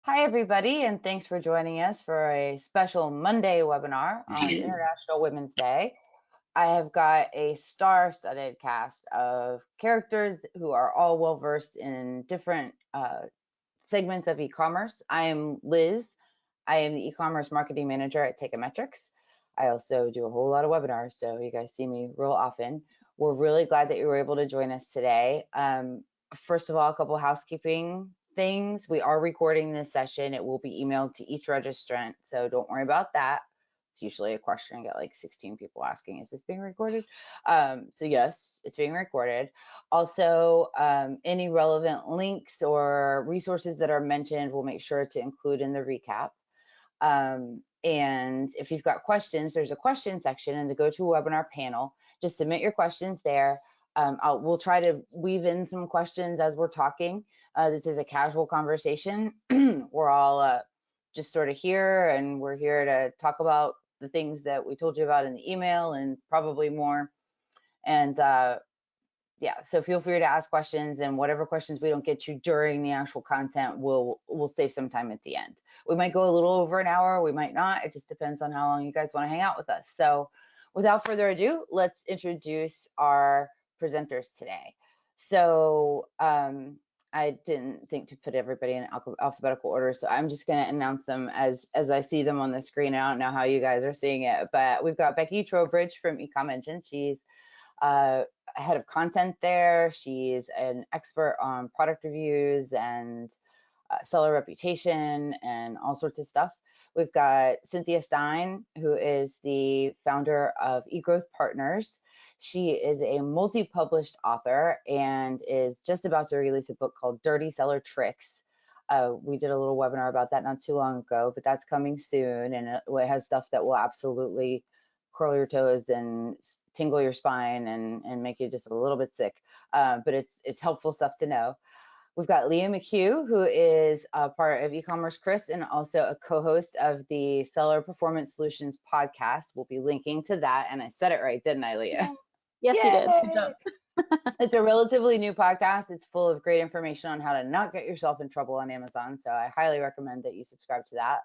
Hi, everybody, and thanks for joining us for a special Monday webinar on International Women's Day. I have got a star-studded cast of characters who are all well-versed in different segments of e-commerce. I am Liz. I am the e-commerce marketing manager at Teikametrics. I also do a whole lot of webinars, so you guys see me real often. We're really glad that you were able to join us today. First of all, a couple housekeeping things. We are recording this session. It will be emailed to each registrant, so don't worry about that. It's usually a question. I get like 16 people asking, is this being recorded? So yes, it's being recorded. Also, any relevant links or resources that are mentioned, we'll make sure to include in the recap. And if you've got questions, there's a question section in the GoToWebinar panel. Just submit your questions there. We'll try to weave in some questions as we're talking. This is a casual conversation. We're all just sort of here, and we're here to talk about the things that we told you about in the email and probably more. And yeah, so feel free to ask questions, and whatever questions we don't get to during the actual content, we'll save some time at the end. We might go a little over an hour, we might not. It just depends on how long you guys want to hang out with us. So without further ado, let's introduce our presenters today. So I didn't think to put everybody in alphabetical order, so I'm just going to announce them as I see them on the screen. I don't know how you guys are seeing it, but we've got Becky Trowbridge from eComEngine. She's head of content there. She's an expert on product reviews and seller reputation and all sorts of stuff. We've got Cynthia Stine, who is the founder of eGrowth Partners. She is a multi-published author and is just about to release a book called Dirty Seller Tricks. We did a little webinar about that not too long ago, but that's coming soon, and it has stuff that will absolutely curl your toes and tingle your spine and make you just a little bit sick. But it's helpful stuff to know. We've got Leah McHugh, who is a part of eCommerceChris and also a co-host of the Seller Performance Solutions podcast. We'll be linking to that. And I said it right, didn't I, Leah? Yes, Yay! you did. Good job. It's a relatively new podcast. It's full of great information on how to not get yourself in trouble on Amazon. So I highly recommend that you subscribe to that.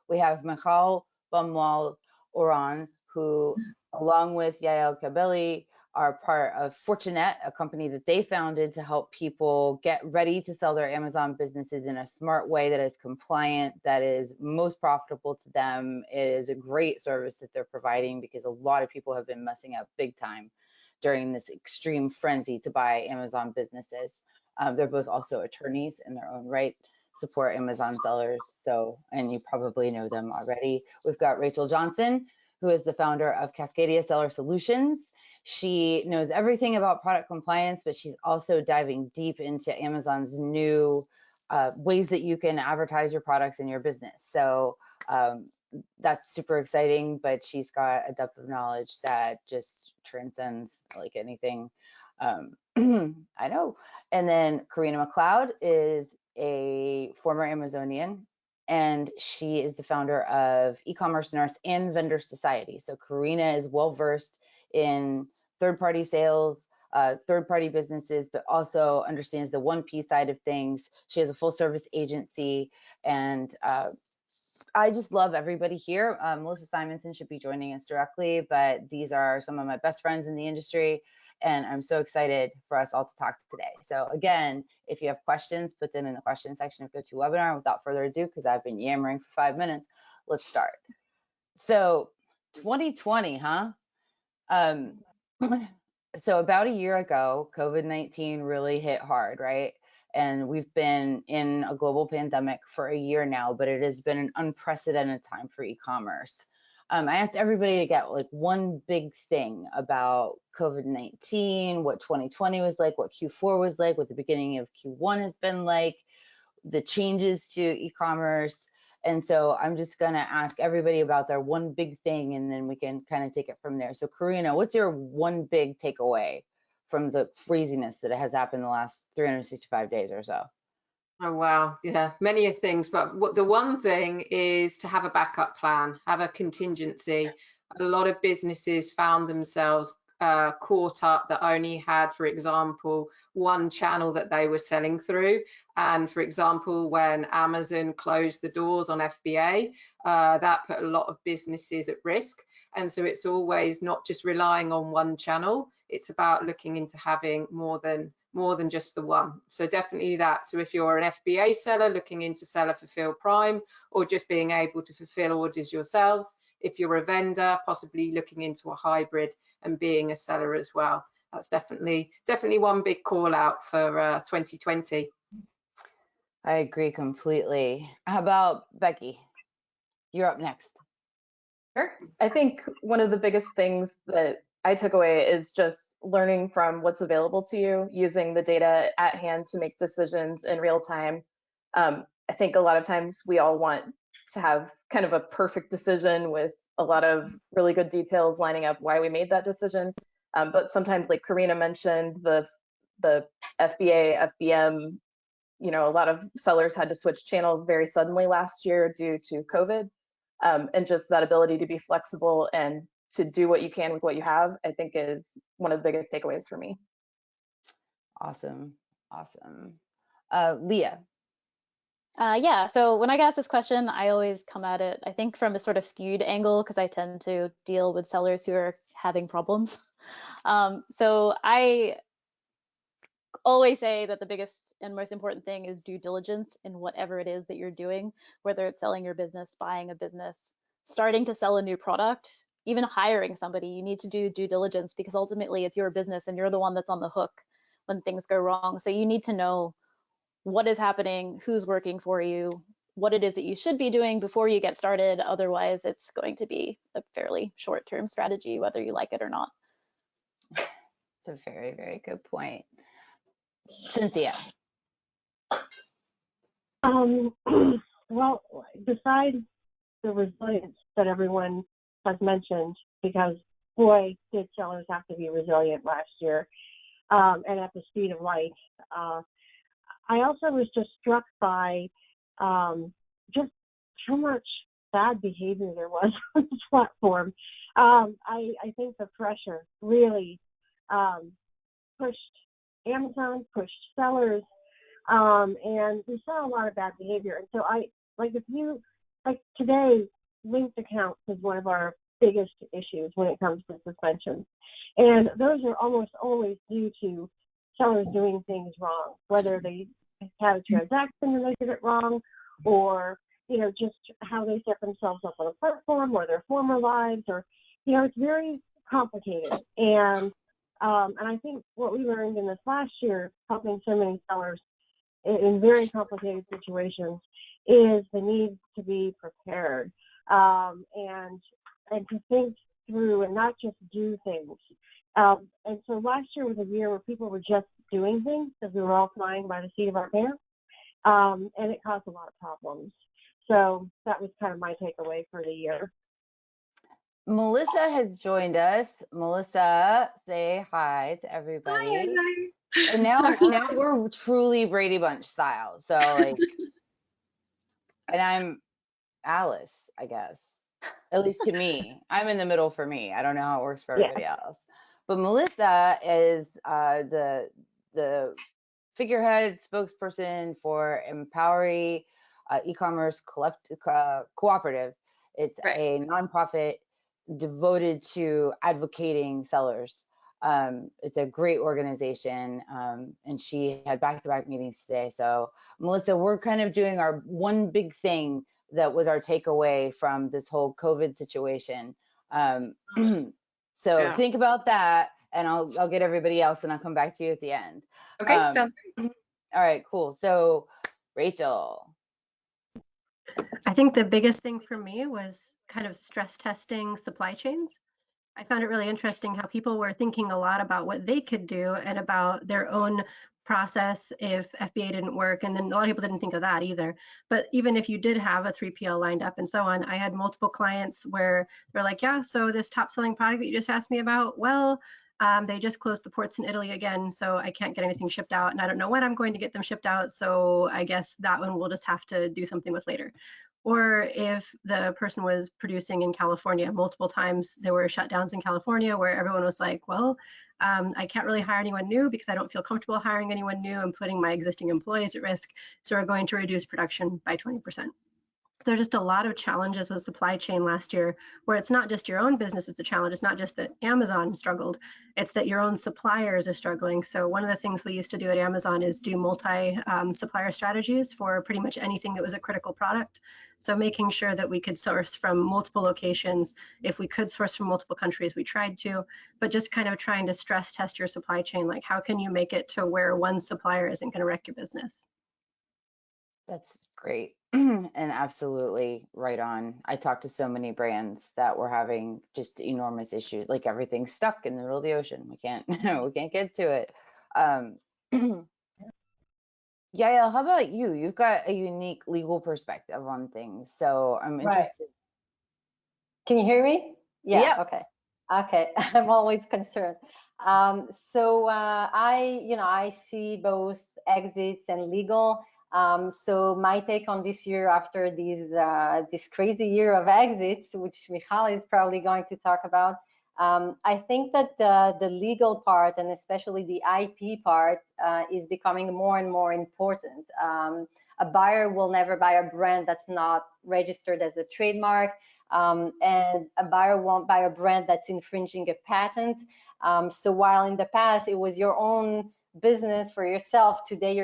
We have Michal, Baumwald, Oron, who, along with Yael, Cabilly, are part of Fortunet, a company that they founded to help people get ready to sell their Amazon businesses in a smart way that is compliant, that is most profitable to them. It is a great service that they're providing because a lot of people have been messing up big time during this extreme frenzy to buy Amazon businesses. They're both also attorneys in their own right, support Amazon sellers. So, and you probably know them already. We've got Rachel Johnson, who is the founder of Cascadia Seller Solutions. She knows everything about product compliance, but she's also diving deep into Amazon's new ways that you can advertise your products in your business. So that's super exciting, but she's got a depth of knowledge that just transcends like anything I know. And then Carina McLeod is a former Amazonian, and she is the founder of E-commerce Nurse and Vendor Society. So Carina is well versed in third-party sales, third-party businesses, but also understands the 1P side of things. She has a full-service agency, and I just love everybody here. Melissa Simonson should be joining us directly, but these are some of my best friends in the industry, and I'm so excited for us all to talk today. So again, if you have questions, put them in the question section of GoToWebinar. Without further ado, because I've been yammering for 5 minutes, let's start. So 2020, huh? So about a year ago, COVID-19 really hit hard, right? And we've been in a global pandemic for a year now, but it has been an unprecedented time for e-commerce. I asked everybody to get like one big thing about COVID-19, what 2020 was like, what Q4 was like, what the beginning of Q1 has been like, the changes to e-commerce. And so I'm just gonna ask everybody about their one big thing, and then we can kind of take it from there. So Carina, what's your one big takeaway from the craziness that has happened the last 365 days or so? Oh, wow. Yeah, many things. But the one thing is to have a backup plan, have a contingency. A lot of businesses found themselves caught up that only had, for example, one channel that they were selling through. And for example, when Amazon closed the doors on FBA, that put a lot of businesses at risk. And so it's always not just relying on one channel, it's about looking into having more than just the one. So definitely that. So if you're an FBA seller looking into Seller Fulfill Prime, or just being able to fulfill orders yourselves, if you're a vendor, possibly looking into a hybrid and being a seller as well. That's definitely one big call out for 2020. I agree completely. How about Becky? You're up next. Sure. I think one of the biggest things that I took away is just learning from what's available to you, using the data at hand to make decisions in real time. I think a lot of times we all want to have kind of a perfect decision with a lot of really good details lining up why we made that decision. But sometimes, like Carina mentioned, the FBA, FBM, you know, a lot of sellers had to switch channels very suddenly last year due to COVID. And just that ability to be flexible and to do what you can with what you have, I think is one of the biggest takeaways for me. Awesome. Leah. Yeah, so when I get asked this question, I always come at it, I think, from a sort of skewed angle, because I tend to deal with sellers who are having problems. So I always say that the biggest and most important thing is due diligence in whatever it is that you're doing, whether it's selling your business, buying a business, starting to sell a new product, even hiring somebody. You need to do due diligence, because ultimately it's your business and you're the one that's on the hook when things go wrong. So you need to know what is happening, who's working for you, what it is that you should be doing before you get started. Otherwise, it's going to be a fairly short-term strategy, whether you like it or not. It's a very, very good point. Cynthia. Well, besides the resilience that everyone has mentioned, because boy, did sellers have to be resilient last year, and at the speed of light. I also was just struck by just how much bad behavior there was on this platform. I think the pressure really pushed Amazon, pushed sellers, and we saw a lot of bad behavior. And so today, linked accounts is one of our biggest issues when it comes to suspensions. And those are almost always due to sellers doing things wrong, whether they had a transaction and they did it wrong, or, you know, just how they set themselves up on a platform, or their former lives, or, you know, it's very complicated. And I think what we learned in this last year, helping so many sellers in very complicated situations, is the need to be prepared, and to think through and not just do things. And so last year was a year where people were just doing things because we were all flying by the seat of our pants, and it caused a lot of problems. So that was kind of my takeaway for the year. Melissa has joined us. Melissa, say hi to everybody. Hi. And now we're truly Brady Bunch style. So like, and I'm Alice, I guess. At least to me. I'm in the middle for me. I don't know how it works for everybody else. But Melissa is the figurehead spokesperson for Empowery e-commerce cooperative. It's a nonprofit devoted to advocating sellers. It's a great organization, and she had back-to-back meetings today. So Melissa, we're kind of doing our one big thing that was our takeaway from this whole COVID situation. So think about that, and I'll get everybody else, and I'll come back to you at the end. Okay, sounds great. All right, cool. So Rachel. I think the biggest thing for me was kind of stress testing supply chains. I found it really interesting how people were thinking a lot about what they could do and about their own process if FBA didn't work. And then a lot of people didn't think of that either. But even if you did have a 3PL lined up and so on, I had multiple clients where they're like, yeah, so this top selling product that you just asked me about, well, they just closed the ports in Italy again, so I can't get anything shipped out, and I don't know when I'm going to get them shipped out, so I guess that one we'll just have to do something with later. Or if the person was producing in California, multiple times there were shutdowns in California where everyone was like, well, I can't really hire anyone new because I don't feel comfortable hiring anyone new and putting my existing employees at risk, so we're going to reduce production by 20%. There's just a lot of challenges with supply chain last year where it's not just your own business it's a challenge. It's not just that Amazon struggled, it's that your own suppliers are struggling. So one of the things we used to do at Amazon is do multi-supplier strategies for pretty much anything that was a critical product. So making sure that we could source from multiple locations. If we could source from multiple countries, we tried to, but just kind of trying to stress test your supply chain. Like, how can you make it to where one supplier isn't going to wreck your business? That's great. And absolutely right on. I talked to so many brands that were having just enormous issues, like everything's stuck in the middle of the ocean. We can't we can't get to it. Yael, how about you? You've got a unique legal perspective on things, so I'm interested. Can you hear me? Yeah. Yep. Okay. Okay. I'm always concerned. I see both exits and legal. So my take on this year after this crazy year of exits, which Michal is probably going to talk about, I think that the legal part and especially the IP part is becoming more and more important. A buyer will never buy a brand that's not registered as a trademark, and a buyer won't buy a brand that's infringing a patent. So while in the past it was your own business for yourself, today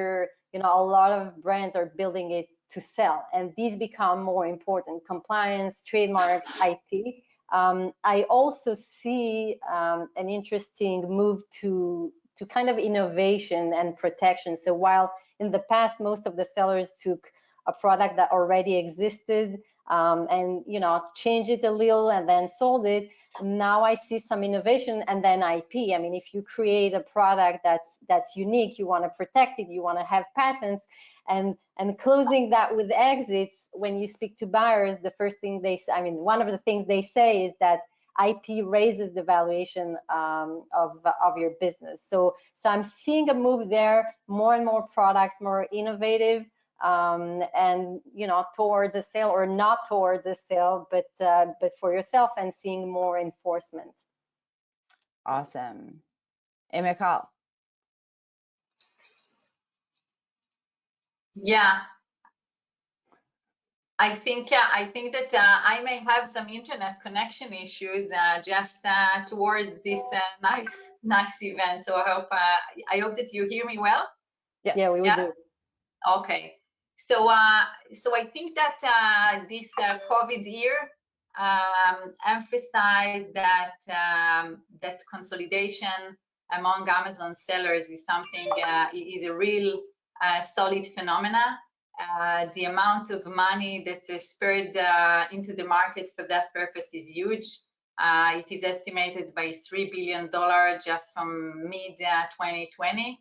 a lot of brands are building it to sell, and these become more important: compliance, trademarks, IP. I also see an interesting move to kind of innovation and protection. So while in the past most of the sellers took a product that already existed and changed it a little and then sold it, now I see some innovation and then IP. I mean, if you create a product that's unique, you want to protect it, you want to have patents, and closing that with exits. When you speak to buyers, the first thing one of the things they say is that IP raises the valuation of your business. So I'm seeing a move there, more and more products, more innovative, and towards a sale or not towards a sale, but for yourself, and seeing more enforcement. Awesome. Hey, Michal. Yeah, I think that I may have some internet connection issues just towards this nice event. So I hope that you hear me well. Yes. Yeah, we do. Okay. So I think that this COVID year emphasized that that consolidation among Amazon sellers is something is a real solid phenomena. The amount of money that is spurred into the market for that purpose is huge. It is estimated by $3 billion just from mid-2020.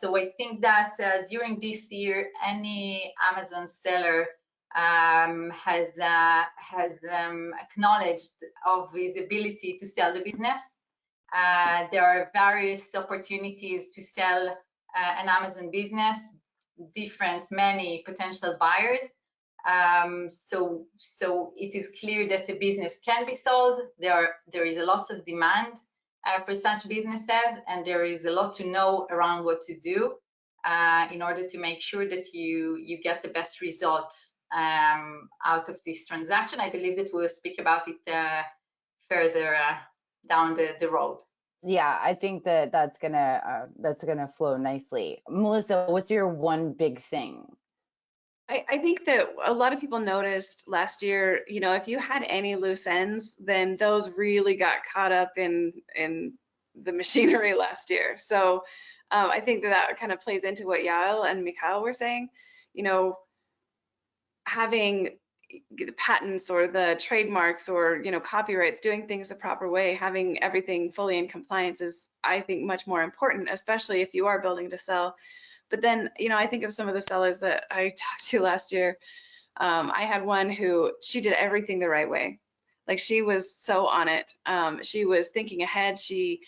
So I think that during this year, any Amazon seller has acknowledged of his ability to sell the business. There are various opportunities to sell an Amazon business, many potential buyers. So it is clear that the business can be sold. There is a lot of demand for such businesses, and there is a lot to know around what to do in order to make sure that you get the best result out of this transaction. I believe that we'll speak about it further down the road. Yeah, I think that's gonna flow nicely. Melissa, what's your one big thing? I think that a lot of people noticed last year, if you had any loose ends, then those really got caught up in the machinery last year. So I think that kind of plays into what Yael and Michal were saying. Having the patents or the trademarks or copyrights, doing things the proper way, having everything fully in compliance is, I think, much more important, especially if you are building to sell. But then, I think of some of the sellers that I talked to last year. I had one who, she did everything the right way. Like, she was so on it. She was thinking ahead. She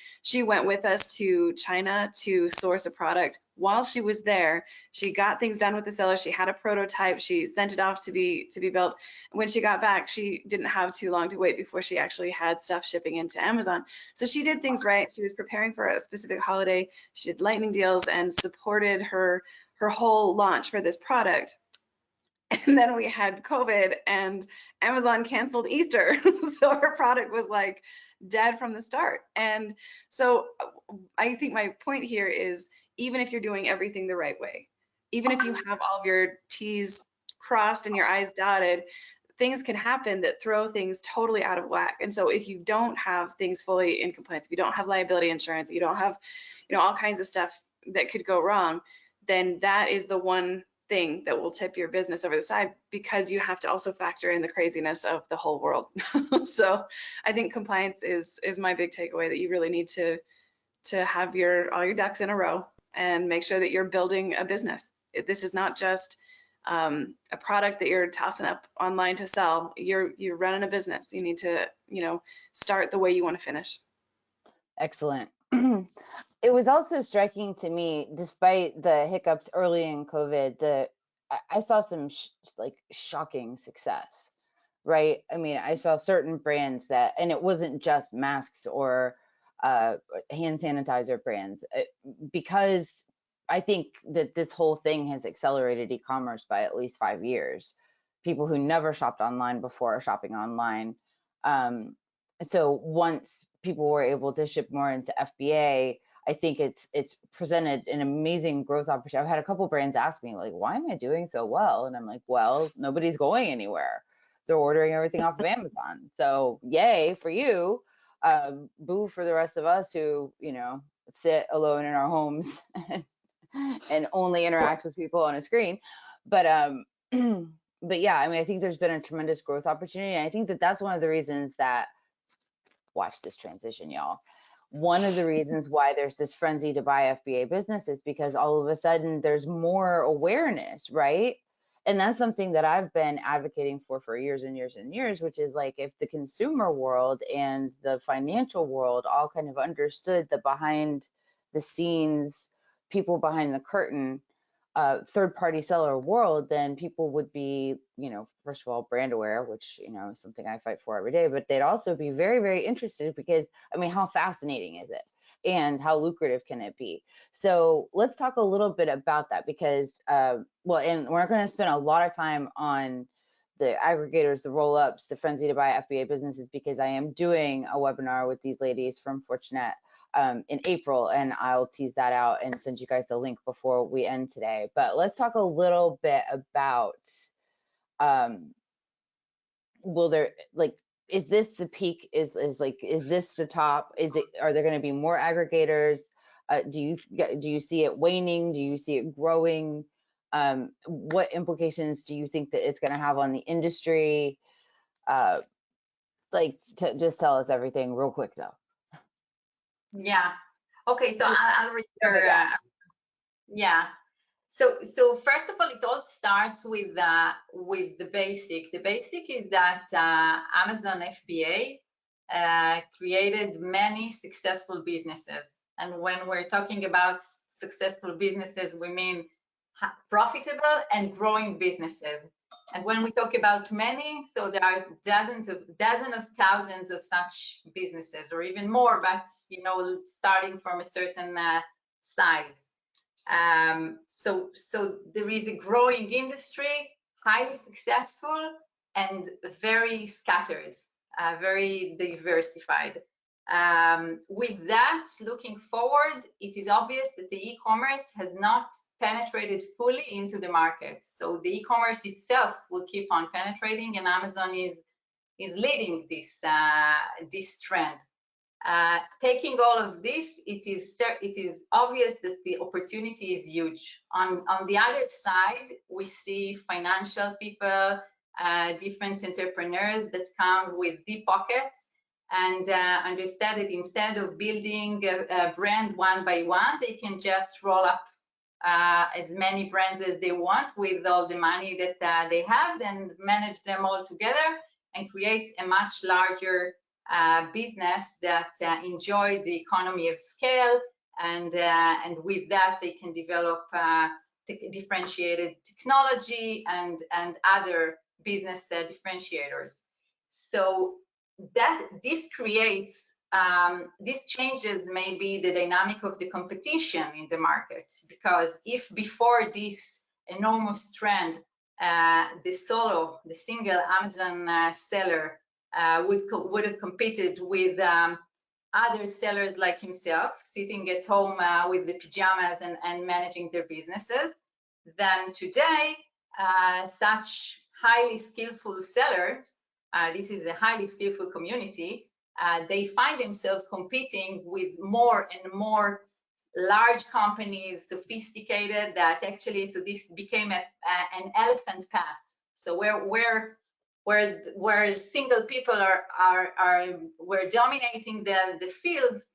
went with us to China to source a product. While she was there, she got things done with the seller. She had a prototype. She sent it off to be built. When she got back, she didn't have too long to wait before she actually had stuff shipping into Amazon. So she did things right. She was preparing for a specific holiday. She did lightning deals and supported her whole launch for this product. And then we had COVID and Amazon canceled Easter. So her product was like dead from the start. And so I think my point here is, even if you're doing everything the right way, even if you have all of your T's crossed and your I's dotted, things can happen that throw things totally out of whack. And so if you don't have things fully in compliance, if you don't have liability insurance, you don't have, you know, all kinds of stuff that could go wrong, then that is the one thing that will tip your business over the side, because you have to also factor in the craziness of the whole world. So I think compliance is my big takeaway, that you really need to have all your ducks in a row and make sure that you're building a business. This is not just a product that you're tossing up online to sell. You're running a business. You need to, you know, start the way you want to finish. Excellent. It was also striking to me, despite the hiccups early in COVID, I saw some like shocking success, right? I mean, I saw certain brands that, and it wasn't just masks or hand sanitizer brands, because I think that this whole thing has accelerated e-commerce by at least 5 years. People who never shopped online before are shopping online. So once people were able to ship more into FBA, I think it's presented an amazing growth opportunity. I've had a couple brands ask me, like, why am I doing so well? And I'm like, well, nobody's going anywhere. They're ordering everything off of Amazon. So yay for you. Boo for the rest of us who, you know, sit alone in our homes and only interact with people on a screen. But yeah, I mean, I think there's been a tremendous growth opportunity. And I think that that's one of the reasons that, watch this transition, y'all. One of the reasons why there's this frenzy to buy FBA business is because all of a sudden there's more awareness, right? And that's something that I've been advocating for years and years and years, which is like, if the consumer world and the financial world all kind of understood the behind the scenes, people behind the curtain, third-party seller world, then people would be, you know, first of all, brand aware, which, you know, is something I fight for every day, but they'd also be very, very interested, because, I mean, how fascinating is it? And how lucrative can it be? So let's talk a little bit about that, because, well, and we're not going to spend a lot of time on the aggregators, the roll-ups, the frenzy to buy FBA businesses, because I am doing a webinar with these ladies from Fortunet in April, and I'll tease that out and send you guys the link before we end today. But let's talk a little bit about, will there, like, is this the peak? Is this the top? Are there going to be more aggregators? Do you see it waning? Do you see it growing? What implications do you think that it's going to have on the industry? Just tell us everything real quick, though. Yeah. Okay. So I'll read your, yeah. So first of all, it all starts with the basic. The basic is that Amazon FBA created many successful businesses. And when we're talking about successful businesses, we mean profitable and growing businesses. And when we talk about many, so there are dozens of thousands of such businesses, or even more, but, you know, starting from a certain size. So there is a growing industry, highly successful and very scattered, very diversified. With that, looking forward, it is obvious that the e-commerce has not penetrated fully into the market. So the e-commerce itself will keep on penetrating, and Amazon is leading this trend. Taking all of this, it is obvious that the opportunity is huge. On the other side, we see financial people, different entrepreneurs that come with deep pockets and understand that instead of building a brand one by one, they can just roll up as many brands as they want with all the money that they have, then manage them all together and create a much larger business that enjoy the economy of scale, and with that they can develop differentiated technology and other business differentiators. So that this creates this changes maybe the dynamic of the competition in the market, because if before this enormous trend the single Amazon seller would have competed with other sellers like himself, sitting at home with the pajamas and managing their businesses, then today such highly skillful sellers, this is a highly skillful community, they find themselves competing with more and more large companies, sophisticated, that actually, so this became an elephant path. So where single people were dominating the fields,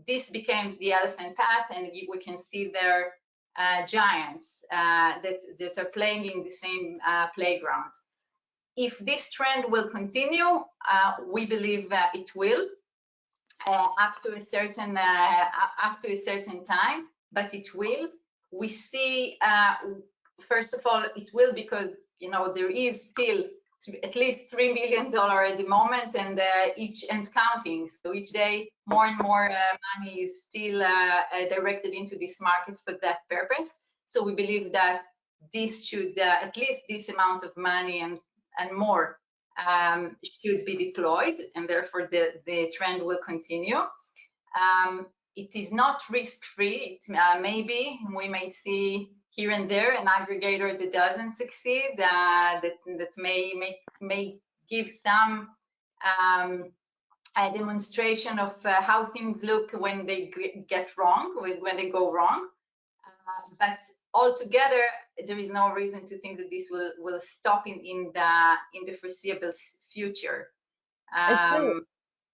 this became the elephant path, and we can see there giants that are playing in the same playground. If this trend will continue, we believe it will up to a certain time, but it will. We see, first of all, it will because there is still at least $3 million at the moment, and counting. So each day, more and more money is still directed into this market for that purpose. So we believe that this should at least this amount of money and more should be deployed, and therefore the trend will continue. It is not risk-free. Maybe we may see here and there an aggregator that doesn't succeed, that may give some a demonstration of how things look when they when they go wrong. But altogether, there is no reason to think that this will stop in the foreseeable future.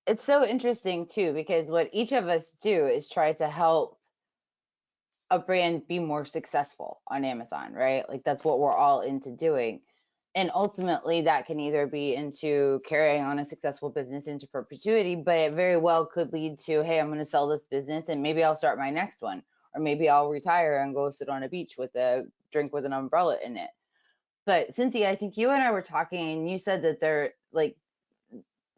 It's so interesting too, because what each of us do is try to help a brand be more successful on Amazon, right? Like that's what we're all into doing. And ultimately that can either be into carrying on a successful business into perpetuity, but it very well could lead to, hey, I'm going to sell this business and maybe I'll start my next one, or maybe I'll retire and go sit on a beach with a drink with an umbrella in it. But Cynthia, I think you and I were talking and you said that they're like,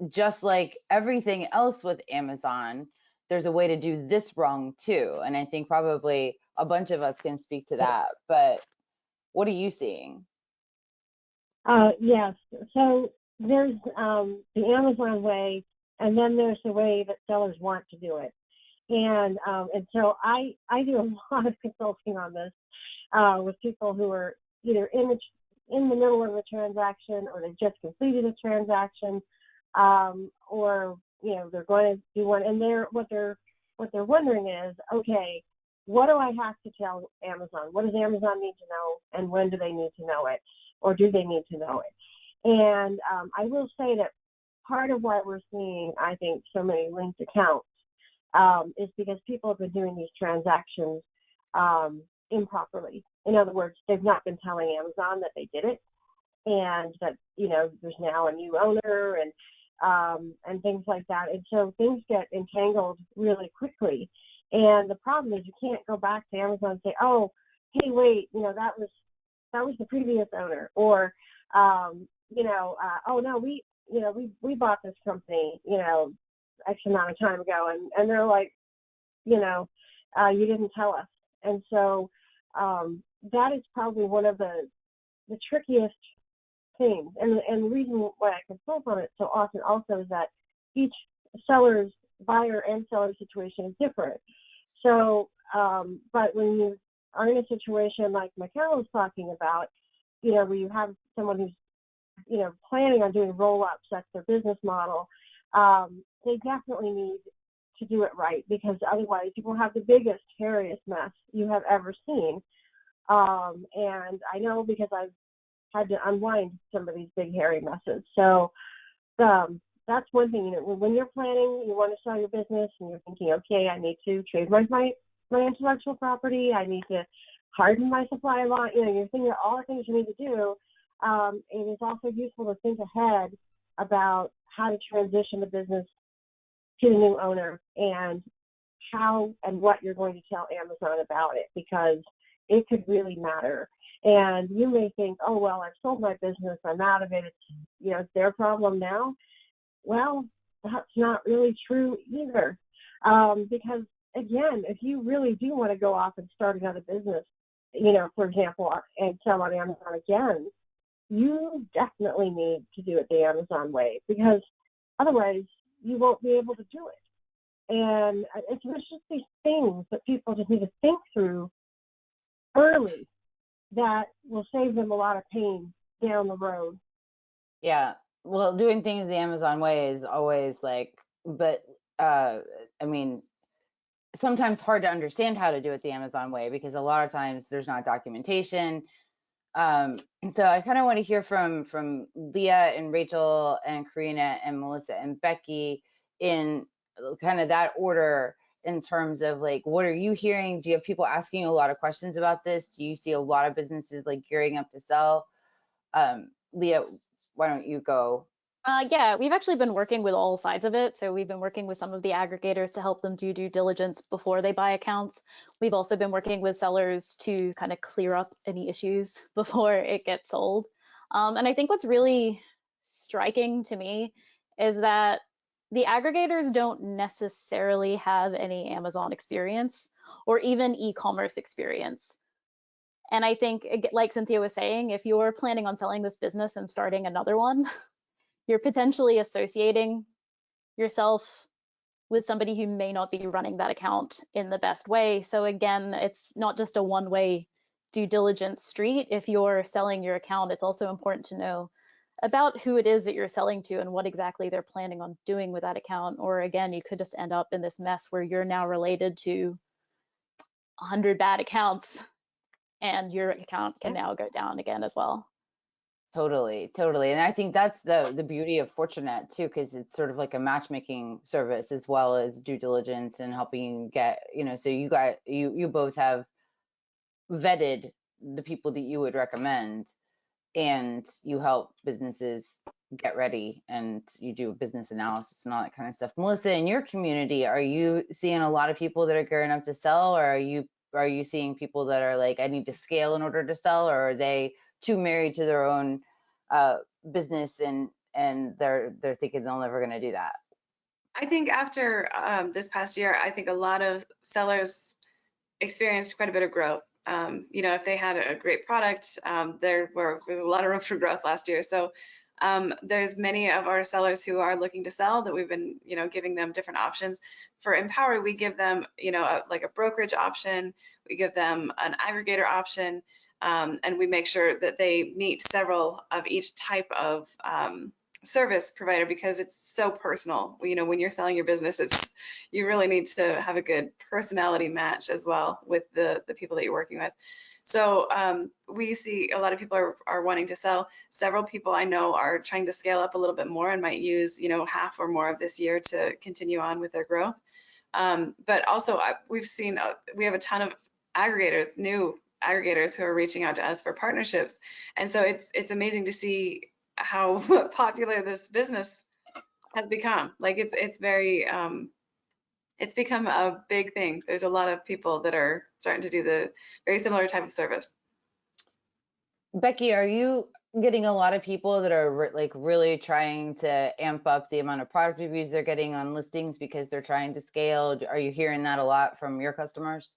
just like everything else with Amazon, there's a way to do this wrong too. And I think probably a bunch of us can speak to that, but what are you seeing? Yes, so there's the Amazon way, and then there's the way that sellers want to do it. And so I do a lot of consulting on this with people who are either in the middle of a transaction, or they've just completed a transaction, or they're going to do one, and what they're wondering is, okay, what do I have to tell Amazon? What does Amazon need to know, and when do they need to know it, or do they need to know it? And I will say that part of why we're seeing, I think, so many linked accounts is because people have been doing these transactions improperly. In other words, they've not been telling Amazon that they did it, and that there's now a new owner and things like that. And so things get entangled really quickly. And the problem is you can't go back to Amazon and say, oh, hey, wait, that was the previous owner, or oh no, we bought this company, X amount of time ago, and they're like, you didn't tell us. And so that is probably one of the trickiest things. And the reason why I consult on it so often also is that each seller's buyer and seller situation is different. So, but when you are in a situation like Michal was talking about, where you have someone who's, planning on doing roll-ups, that's their business model, they definitely need to do it right, because otherwise you will have the biggest, hairiest mess you have ever seen. And I know because I've had to unwind some of these big, hairy messes. So that's one thing. When you're planning, you want to sell your business, and you're thinking, okay, I need to trademark my intellectual property, I need to harden my supply line. You're thinking of all the things you need to do. It is also useful to think ahead about how to transition the business to the new owner and how and what you're going to tell Amazon about it, because it could really matter. And you may think, oh, well, I've sold my business, I'm out of it, it's their problem now. Well, that's not really true either. Because again, if you really do want to go off and start another business, for example, and sell on Amazon again, you definitely need to do it the Amazon way, because otherwise you won't be able to do it. And it's just these things that people just need to think through early that will save them a lot of pain down the road. Yeah. Well, doing things the Amazon way is always sometimes hard to understand how to do it the Amazon way, because a lot of times there's not documentation. So I kind of want to hear from Leah and Rachel and Carina and Melissa and Becky in kind of that order, in terms of what are you hearing? Do you have people asking a lot of questions about this? Do you see a lot of businesses gearing up to sell? Leah, why don't you go? Yeah, we've actually been working with all sides of it. So we've been working with some of the aggregators to help them do due diligence before they buy accounts. We've also been working with sellers to kind of clear up any issues before it gets sold. And I think what's really striking to me is that the aggregators don't necessarily have any Amazon experience or even e-commerce experience. And I think, like Cynthia was saying, if you're planning on selling this business and starting another one, you're potentially associating yourself with somebody who may not be running that account in the best way. So again, it's not just a one-way due diligence street. If you're selling your account, it's also important to know about who it is that you're selling to and what exactly they're planning on doing with that account. Or again, you could just end up in this mess where you're now related to 100 bad accounts and your account can now go down again as well. Totally. And I think that's the beauty of Fortunet too, because it's sort of like a matchmaking service as well as due diligence and helping you get, so you both have vetted the people that you would recommend, and you help businesses get ready, and you do business analysis and all that kind of stuff. Melissa, in your community, are you seeing a lot of people that are gearing up to sell, or are you seeing people that are like, I need to scale in order to sell, or are they too married to their own business and they're thinking they're never going to do that? I think after this past year, I think a lot of sellers experienced quite a bit of growth. If they had a great product, there was a lot of room for growth last year. So there's many of our sellers who are looking to sell that we've been, giving them different options. For Empowery, we give them, like a brokerage option. We give them an aggregator option. And we make sure that they meet several of each type of service provider, because it's so personal. When you're selling your business, you really need to have a good personality match as well with the people that you're working with. So we see a lot of people are wanting to sell. Several people I know are trying to scale up a little bit more and might use half or more of this year to continue on with their growth. But also we have a ton of aggregators, new aggregators who are reaching out to us for partnerships. And so it's amazing to see how popular this business has become. It's become a big thing. There's a lot of people that are starting to do the very similar type of service. Becky, are you getting a lot of people that are really trying to amp up the amount of product reviews they're getting on listings because they're trying to scale? Are you hearing that a lot from your customers?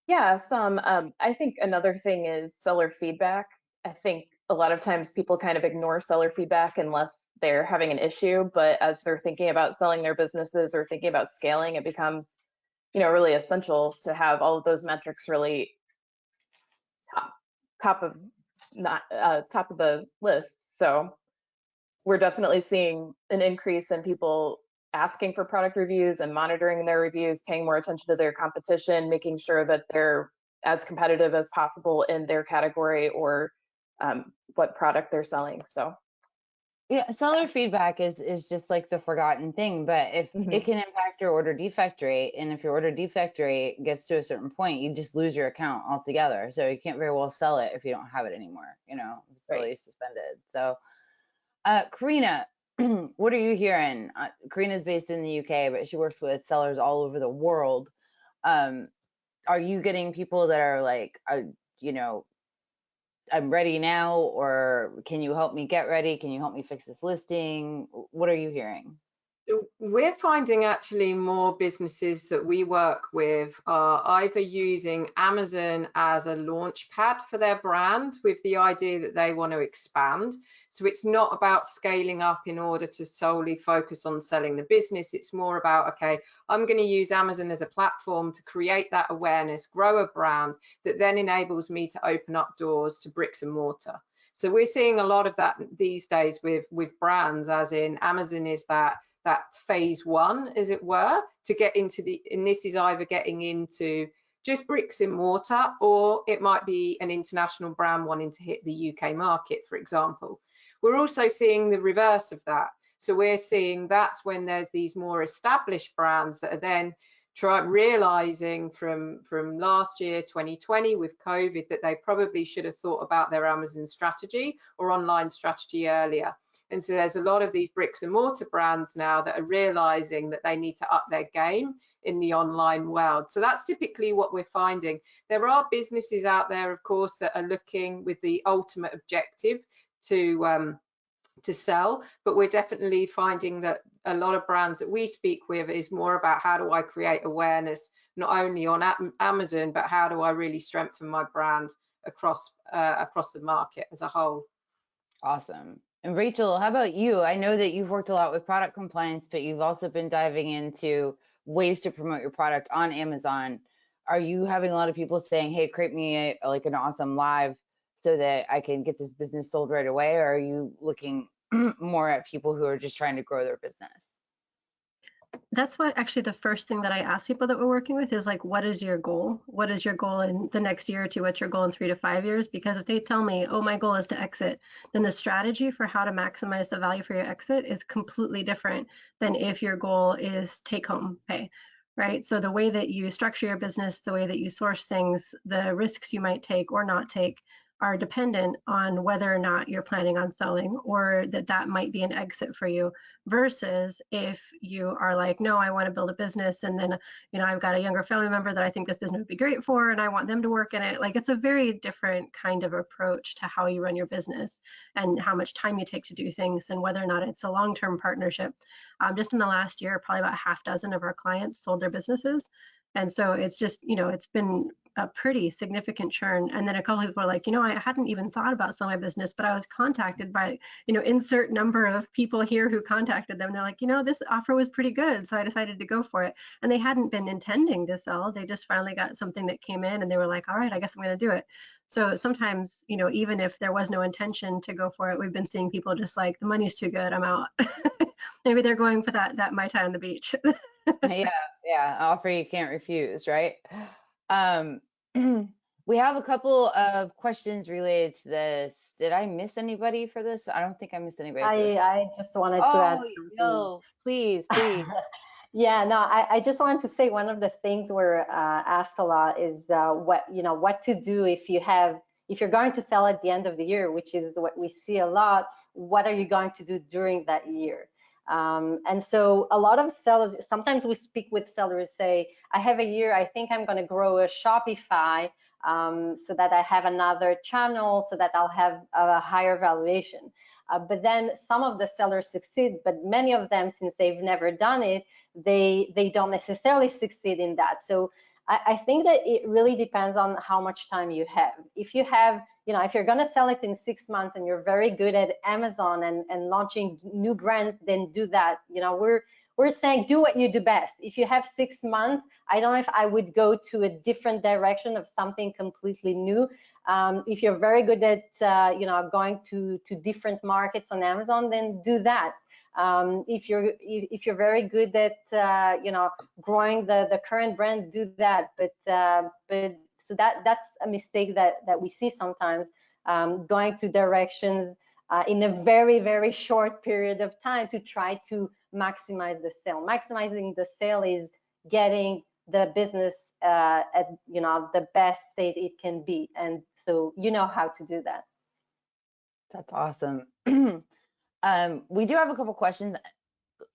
Yeah, some. I think another thing is seller feedback. I think a lot of times people kind of ignore seller feedback unless they're having an issue, but as they're thinking about selling their businesses or thinking about scaling, it becomes, really essential to have all of those metrics really top of the list. So we're definitely seeing an increase in people asking for product reviews and monitoring their reviews, paying more attention to their competition, making sure that they're as competitive as possible in their category or what product they're selling. So yeah, seller feedback is just like the forgotten thing, but if it can impact your order defect rate, and if your order defect rate gets to a certain point, you just lose your account altogether. So you can't very well sell it if you don't have it anymore, it's really suspended. So Carina, what are you hearing? Carina's based in the UK, but she works with sellers all over the world. Are you getting people that are like, you know, I'm ready now, or can you help me get ready? Can you help me fix this listing? What are you hearing? We're finding actually more businesses that we work with are either using Amazon as a launch pad for their brand with the idea that they want to expand. So it's not about scaling up in order to solely focus on selling the business. It's more about, okay, I'm going to use Amazon as a platform to create that awareness, grow a brand that then enables me to open up doors to bricks and mortar. So we're seeing a lot of that these days with brands, as in Amazon is that phase one, as it were, to get into and this is either getting into just bricks and mortar, or it might be an international brand wanting to hit the UK market, for example. We're also seeing the reverse of that. So we're seeing that's when there's these more established brands that are then realizing from last year, 2020, with COVID, that they probably should have thought about their Amazon strategy or online strategy earlier. And so there's a lot of these bricks and mortar brands now that are realizing that they need to up their game in the online world. So that's typically what we're finding. There are businesses out there, of course, that are looking with the ultimate objective to sell, but we're definitely finding that a lot of brands that we speak with is more about how do I create awareness, not only on Amazon, but how do I really strengthen my brand across the market as a whole. Awesome. And Rachel, how about you? I know that you've worked a lot with product compliance, but you've also been diving into ways to promote your product on Amazon. Are you having a lot of people saying, hey, create me like an awesome live so that I can get this business sold right away? Or are you looking more at people who are just trying to grow their business? That's what actually the first thing that I ask people that we're working with is like, what is your goal? What is your goal in the next year or two? What's your goal in 3 to 5 years? Because if they tell me, oh, my goal is to exit, then the strategy for how to maximize the value for your exit is completely different than if your goal is take home pay, right? So the way that you structure your business, the way that you source things, the risks you might take or not take are dependent on whether or not you're planning on selling, or that might be an exit for you, versus if you are like, no, I want to build a business, and then, you know, I've got a younger family member that I think this business would be great for, and I want them to work in it. Like, it's a very different kind of approach to how you run your business and how much time you take to do things, and whether or not it's a long-term partnership. Just in the last year, probably about 6 of our clients sold their businesses. And so it's just, you know, it's been a pretty significant churn. And then a couple of people are like, you know, I hadn't even thought about selling my business, but I was contacted by, you know, insert number of people here who contacted them. They're like, you know, this offer was pretty good, so I decided to go for it. And they hadn't been intending to sell. They just finally got something that came in and they were like, all right, I guess I'm going to do it. So sometimes, you know, even if there was no intention to go for it, we've been seeing people just like, the money's too good, I'm out. Maybe they're going for that Mai Tai on the beach. Yeah, offer you can't refuse, right? We have a couple of questions related to this. Did I miss anybody for this? I don't think I missed anybody. I just wanted to add something. No, please. Yeah, no, I just wanted to say one of the things we're asked a lot is what to do if you're going to sell at the end of the year, which is what we see a lot. What are you going to do during that year? And so a lot of sellers, sometimes we speak with sellers, say, I have a year, I think I'm going to grow a Shopify so that I have another channel, so that I'll have a higher valuation. But then some of the sellers succeed, but many of them, since they've never done it, they don't necessarily succeed in that. So I think that it really depends on how much time you have. If you have, if you're going to sell it in 6 months and you're very good at Amazon and launching new brands, then do that. We're saying do what you do best. If you have 6 months, I don't know if I would go to a different direction of something completely new. If you're very good at going to different markets on Amazon, then do that. If you're very good at growing the current brand, do that. But so that's a mistake that we see sometimes, going to directions in a very, very short period of time to try to maximize the sale. Maximizing the sale is getting the business at the best state it can be, and so you know how to do that. That's awesome. We do have a couple questions.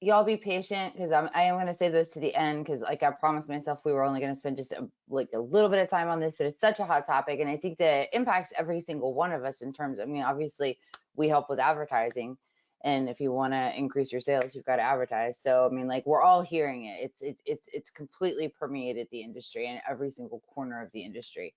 Y'all be patient because I am going to save those to the end because like I promised myself we were only going to spend just like a little bit of time on this, but it's such a hot topic and I think that it impacts every single one of us in terms, I mean, obviously we help with advertising and if you want to increase your sales, you've got to advertise. So, I mean, like we're all hearing it. It's completely permeated the industry and every single corner of the industry.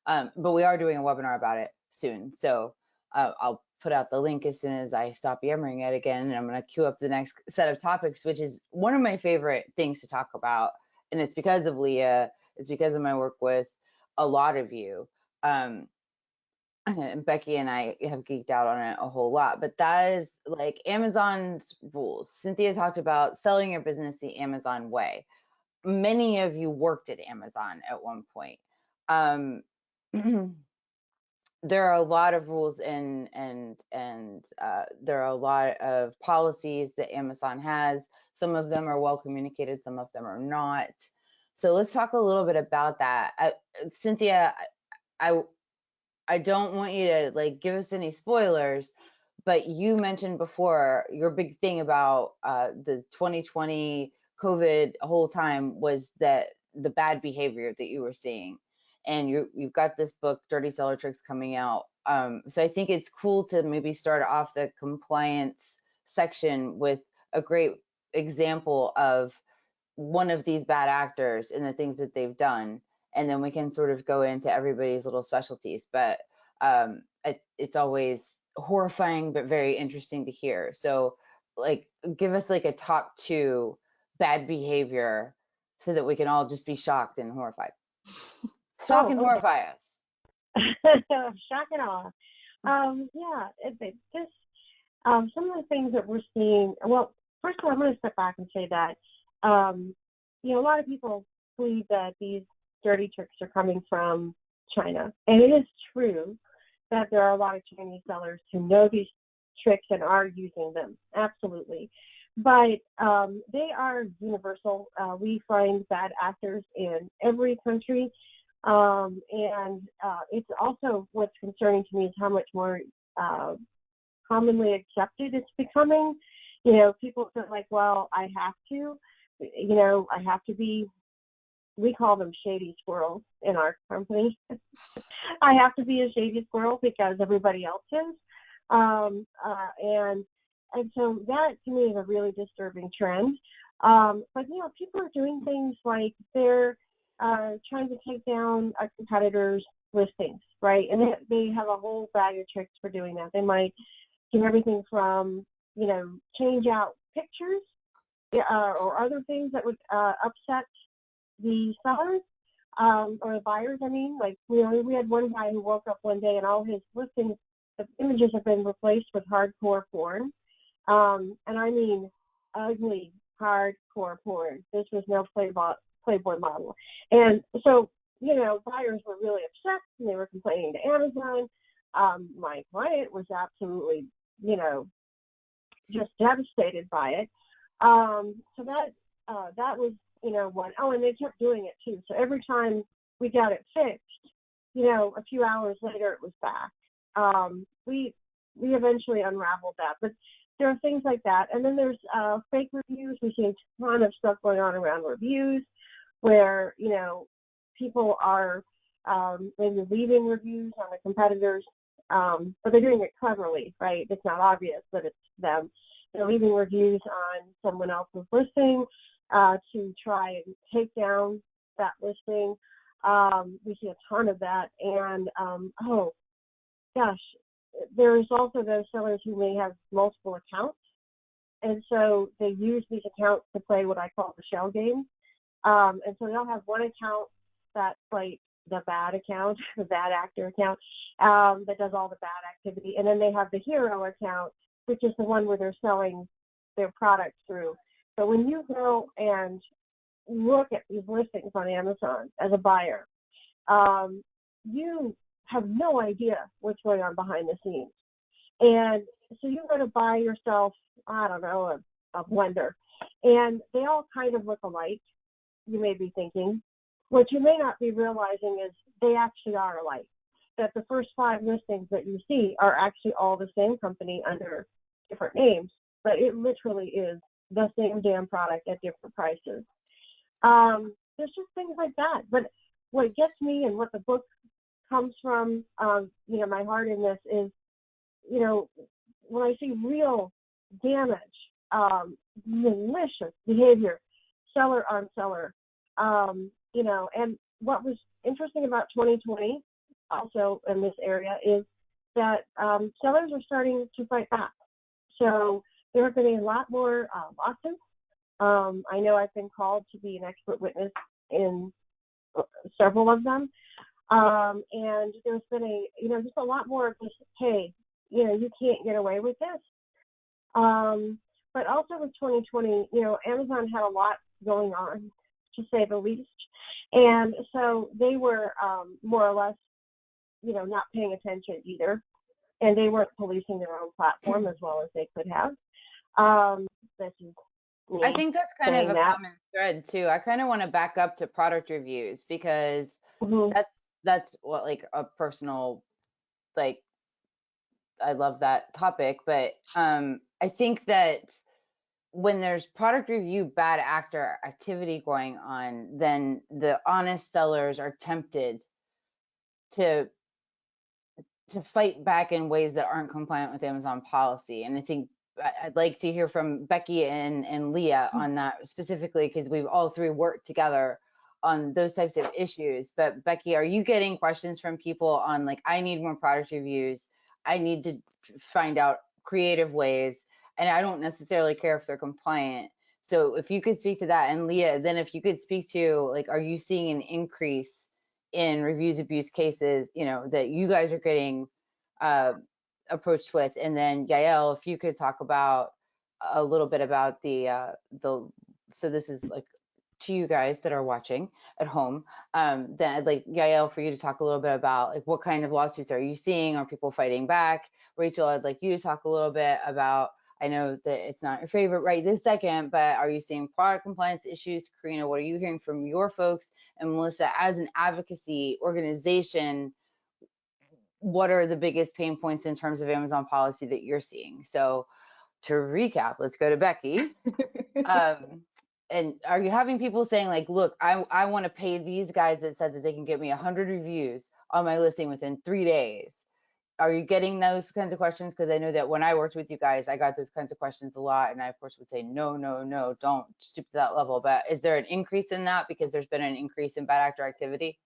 But we are doing a webinar about it soon. So I'll put out the link as soon as I stop yammering it again. And I'm going to queue up the next set of topics, which is one of my favorite things to talk about. And it's because of Leah. It's because of my work with a lot of you. And Becky and I have geeked out on it a whole lot. But that is like Amazon's rules. Cynthia talked about selling your business the Amazon way. Many of you worked at Amazon at one point. There are a lot of rules and there are a lot of policies that Amazon has. Some of them are well communicated, some of them are not. So let's talk a little bit about that. Cynthia, I don't want you to like give us any spoilers, but you mentioned before your big thing about the 2020 COVID whole time was that the bad behavior that you were seeing. And you've got this book, Dirty Seller Tricks, coming out. So I think it's cool to maybe start off the compliance section with a great example of one of these bad actors and the things that they've done. And then we can sort of go into everybody's little specialties. But it's always horrifying, but very interesting to hear. So like, give us like a top 2 bad behavior so that we can all just be shocked and horrified. Shock and horrify us. Shock and awe. Yeah, it's just some of the things that we're seeing. Well, first of all, I'm going to step back and say that, you know, a lot of people believe that these dirty tricks are coming from China. And it is true that there are a lot of Chinese sellers who know these tricks and are using them. Absolutely. But they are universal. We find bad actors in every country. And it's also what's concerning to me is how much more commonly accepted it's becoming. You know, people feel like, well, I have to, you know, I have to be, we call them shady squirrels in our company. I have to be a shady squirrel because everybody else is. And so that to me is a really disturbing trend. But, you know, people are doing things like they're trying to take down a competitor's listings, right? And they have a whole bag of tricks for doing that. They might do everything from, you know, change out pictures or other things that would upset the sellers or the buyers. I mean, like, you know, we had one guy who woke up one day and all his listings, the images have been replaced with hardcore porn. And I mean, ugly, hardcore porn. This was no Playboy model. And so, you know, buyers were really upset and they were complaining to Amazon. My client was absolutely, you know, just devastated by it. So that was, you know, one. Oh, and they kept doing it too. So every time we got it fixed, you know, a few hours later it was back. We eventually unraveled that, but there are things like that. And then there's fake reviews. We see a ton of stuff going on around reviews where, you know, people are maybe leaving reviews on the competitors, but they're doing it cleverly, right? It's not obvious that it's them. They're leaving reviews on someone else's listing to try and take down that listing. We see a ton of that. And, oh, gosh, there's also those sellers who may have multiple accounts. And so they use these accounts to play what I call the shell game. And so they'll have one account that's like the bad account, the bad actor account, that does all the bad activity. And then they have the hero account, which is the one where they're selling their products through. So when you go and look at these listings on Amazon as a buyer, you have no idea what's going on behind the scenes. And so you go to buy yourself, I don't know, a blender, and they all kind of look alike, you may be thinking. What you may not be realizing is they actually are alike, that the first 5 listings that you see are actually all the same company under different names, but it literally is the same damn product at different prices. There's just things like that. But what gets me and what the book comes from, you know, my heart in this is, you know, when I see real damage, malicious behavior, seller on seller, you know, and what was interesting about 2020 also in this area is that sellers are starting to fight back. So there have been a lot more lawsuits. I know I've been called to be an expert witness in several of them. And there's been just a lot more of this, hey, you know, you can't get away with this. But also with 2020, you know, Amazon had a lot going on, to say the least. And so they were more or less, you know, not paying attention either. And they weren't policing their own platform as well as they could have. This is me I think that's kind of a that. common thread too. I kind of want to back up to product reviews because that's what, like, a personal, like, I love that topic, but I think that when there's product review bad actor activity going on, then the honest sellers are tempted to fight back in ways that aren't compliant with Amazon policy. And I think I'd like to hear from Becky and Leah on that specifically, because we've all three worked together on those types of issues. But Becky, are you getting questions from people on, like, I need more product reviews, I need to find out creative ways, and I don't necessarily care if they're compliant? So if you could speak to that, and Leah, then if you could speak to, like, are you seeing an increase in reviews abuse cases, you know, that you guys are getting approached with? And then Yael, if you could talk about a little bit about the so this is like to you guys that are watching at home, then I'd like Yael for you to talk a little bit about, like, what kind of lawsuits are you seeing? Are people fighting back? Rachel, I'd like you to talk a little bit about, I know that it's not your favorite right this second, but are you seeing product compliance issues? Carina, what are you hearing from your folks? And Melissa, as an advocacy organization, what are the biggest pain points in terms of Amazon policy that you're seeing? So to recap, let's go to Becky. And are you having people saying, like, look, I want to pay these guys that said that they can get me 100 reviews on my listing within 3 days? Are you getting those kinds of questions? Because I know that when I worked with you guys, I got those kinds of questions a lot. And I, of course, would say, no, don't stoop to that level. But is there an increase in that because there's been an increase in bad actor activity?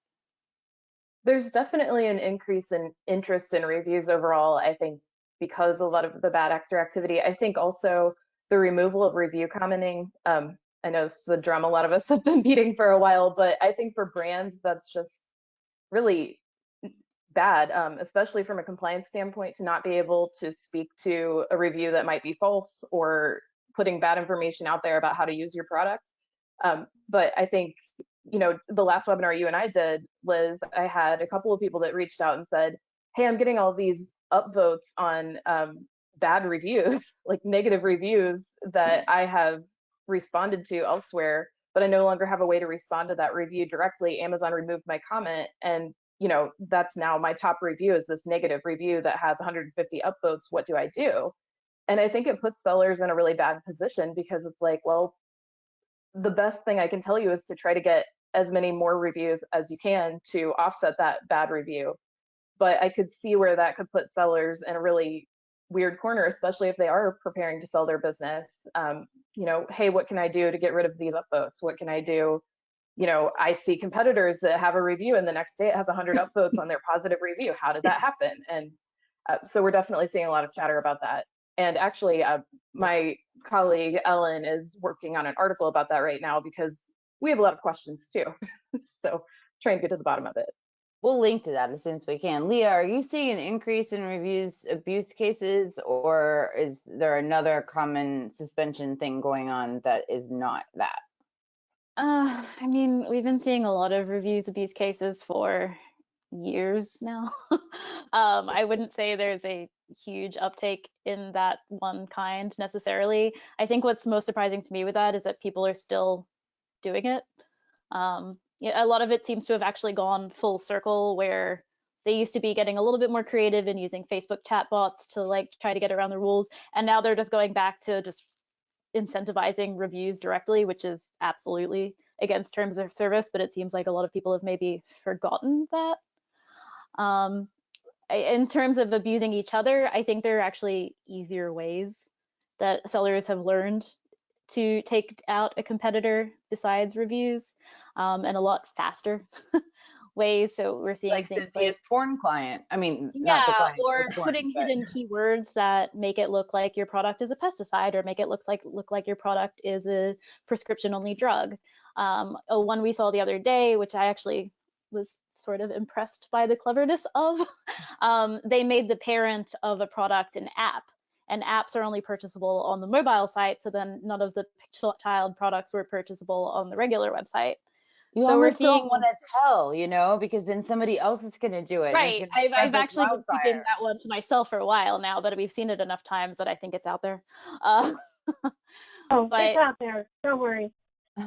There's definitely an increase in interest in reviews overall, I think, because a lot of the bad actor activity. I think also the removal of review commenting. I know this is a drum a lot of us have been beating for a while, but I think for brands, that's just really bad, especially from a compliance standpoint, to not be able to speak to a review that might be false or putting bad information out there about how to use your product. But I think, you know, the last webinar you and I did, Liz, I had a couple of people that reached out and said, hey, I'm getting all these upvotes on bad reviews, like negative reviews that I have responded to elsewhere, but I no longer have a way to respond to that review directly. Amazon removed my comment, and you know, that's now my top review is this negative review that has 150 upvotes. What do I do? And I think it puts sellers in a really bad position, because it's like, well, the best thing I can tell you is to try to get as many more reviews as you can to offset that bad review. But I could see where that could put sellers in a really weird corner, especially if they are preparing to sell their business. You know, hey, what can I do to get rid of these upvotes? What can I do? You know, I see competitors that have a review and the next day it has 100 upvotes on their positive review. How did that happen? And so we're definitely seeing a lot of chatter about that. And actually, my colleague Ellen is working on an article about that right now, because we have a lot of questions too. So trying to get to the bottom of it. We'll link to that as soon as we can. Leah, are you seeing an increase in reviews abuse cases, or is there another common suspension thing going on that is not that? I mean, we've been seeing a lot of reviews abuse cases for years now. I wouldn't say there's a huge uptake in that one kind necessarily. I think what's most surprising to me with that is that people are still doing it. Yeah, a lot of it seems to have actually gone full circle, where They used to be getting a little bit more creative and using Facebook chatbots to like try to get around the rules. And now they're just going back to just incentivizing reviews directly, which is absolutely against terms of service, but it seems like a lot of people have maybe forgotten that. In terms of abusing each other, I think there are actually easier ways that sellers have learned to take out a competitor besides reviews, and a lot faster ways. So we're seeing like things Cynthia's like, porn client. I mean, not yeah, the client, or the porn, putting but... hidden keywords that make it look like your product is a pesticide, or make it look like your product is a prescription only drug. One we saw the other day, which I actually was sort of impressed by the cleverness of, they made the parent of a product an app, and apps are only purchasable on the mobile site, so then none of the child products were purchasable on the regular website. You so almost we're seeing, don't want to tell, you know, because then somebody else is going to do it. right. And it's I've actually been keeping wildfire. that one to myself for a while now, but we've seen it enough times that I think it's out there. Oh, but it's out there. Don't worry.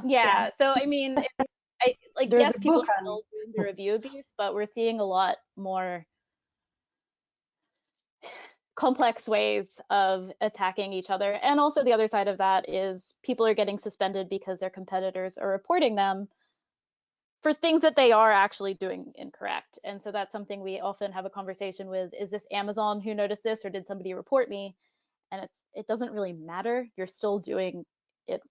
yeah, so I mean, like, There's yes, a people book are on- still doing the review abuse, but we're seeing a lot more complex ways of attacking each other. And also the other side of that is people are getting suspended because their competitors are reporting them for things that they are actually doing incorrect. And so that's something we often have a conversation with. Is this Amazon who noticed this, or did somebody report me? And it doesn't really matter. You're still doing it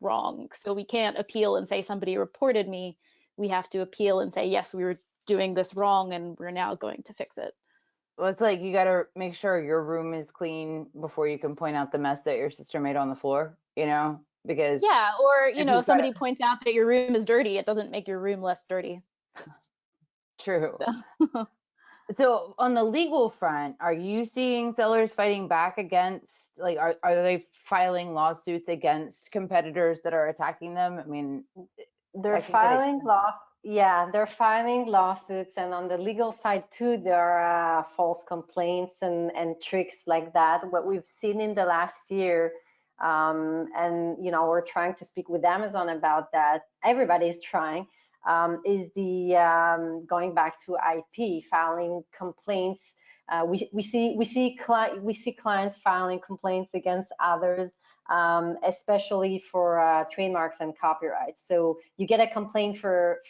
wrong. So we can't appeal and say somebody reported me. We have to appeal and say, yes, we were doing this wrong and we're now going to fix it. Well, it's like you got to make sure your room is clean before you can point out the mess that your sister made on the floor, you know, because yeah, or you know, if somebody gotta... points out that your room is dirty, it doesn't make your room less dirty. True. So on the legal front, are you seeing sellers fighting back against, like, are they filing lawsuits against competitors that are attacking them? I mean, they're filing they're filing lawsuits, and on the legal side too, there are false complaints and tricks like that. What we've seen in the last year, and you know, we're trying to speak with Amazon about that. Everybody's trying. Is the going back to IP, filing complaints. We see clients filing complaints against others, especially for trademarks and copyright. So you get a complaint for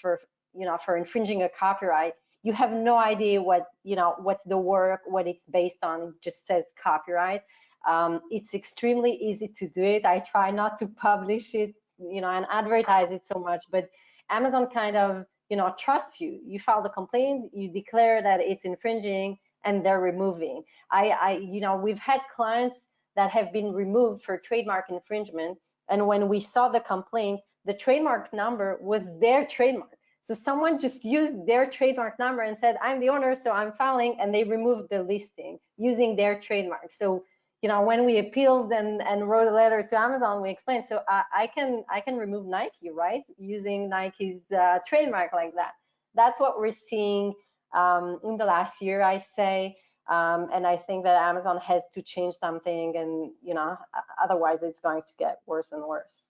infringing a copyright. You have no idea what's the work, what it's based on. It just says copyright. It's extremely easy to do it. I try not to publish it, and advertise it so much, but Amazon kind of, trusts you. You file the complaint, you declare that it's infringing, and they're removing. We've had clients that have been removed for trademark infringement, and when we saw the complaint, the trademark number was their trademark. So someone just used their trademark number and said, I'm the owner, so I'm filing, and they removed the listing using their trademark. So, when we appealed and wrote a letter to Amazon, we explained, so I can remove Nike, right? Using Nike's trademark like that. That's what we're seeing in the last year, I say. And I think that Amazon has to change something, and otherwise it's going to get worse and worse.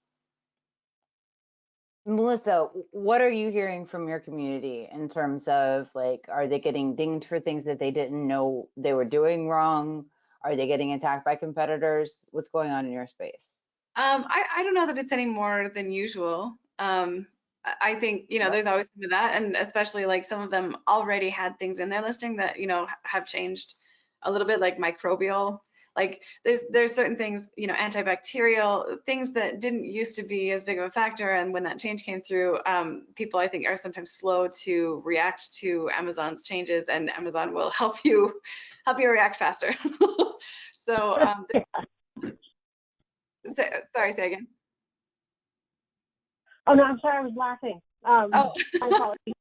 Melissa, what are you hearing from your community in terms of, like, are they getting dinged for things that they didn't know they were doing wrong? Are they getting attacked by competitors? What's going on in your space? I don't know that it's any more than usual. I think, there's always some of that, and especially like some of them already had things in their listing that, have changed a little bit, like microbial. Like there's certain things, antibacterial things that didn't used to be as big of a factor, and when that change came through, people I think are sometimes slow to react to Amazon's changes, and Amazon will help you react faster. So sorry, say again. Oh no, I'm sorry, I was laughing. Oh. My apologies.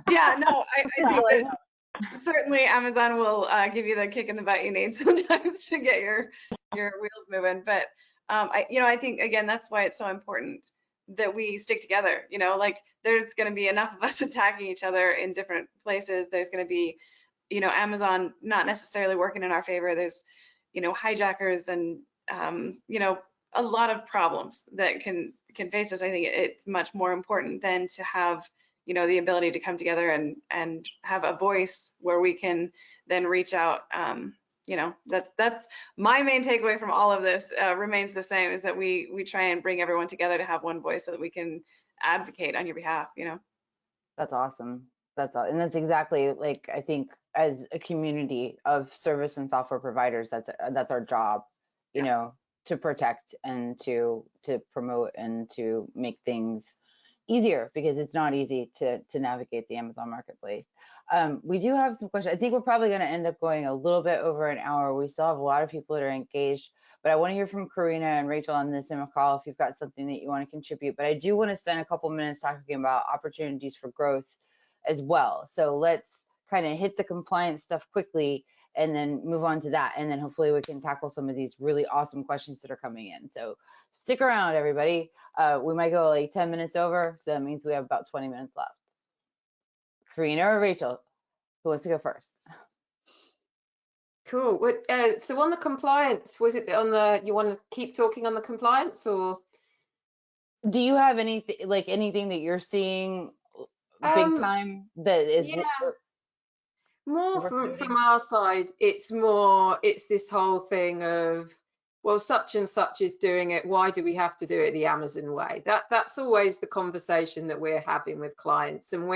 Yeah, no, I think that certainly Amazon will give you the kick in the butt you need sometimes to get your wheels moving. But I think again, that's why it's so important that we stick together. Like there's going to be enough of us attacking each other in different places. There's going to be, Amazon not necessarily working in our favor. There's, hijackers and a lot of problems that can face us. I think it's much more important than to have you know, the ability to come together and have a voice where we can then reach out. You know, that's my main takeaway from all of this, remains the same, is that we try and bring everyone together to have one voice so that we can advocate on your behalf, you know. That's awesome. And that's exactly, like, I think as a community of service and software providers, that's our job, you know, to protect and to promote and to make things easier, because it's not easy to navigate the Amazon marketplace. We do have some questions. I think we're probably going to end up going a little bit over an hour. We still have a lot of people that are engaged, but I want to hear from Carina and Rachel on this, and Michal, if you've got something that you want to contribute. But I do want to spend a couple minutes talking about opportunities for growth as well. So let's kind of hit the compliance stuff quickly and then move on to that. And then hopefully we can tackle some of these really awesome questions that are coming in. So stick around, everybody. We might go like 10 minutes over, so that means we have about 20 minutes left. Carina or Rachel, who wants to go first? Cool. So on the compliance, was it on the, you want to keep talking on the compliance, or? Do you have anything, like anything that you're seeing big time that is more from our side? It's this whole thing of, well, such and such is doing it, why do we have to do it the Amazon way? That's always the conversation that we're having with clients, and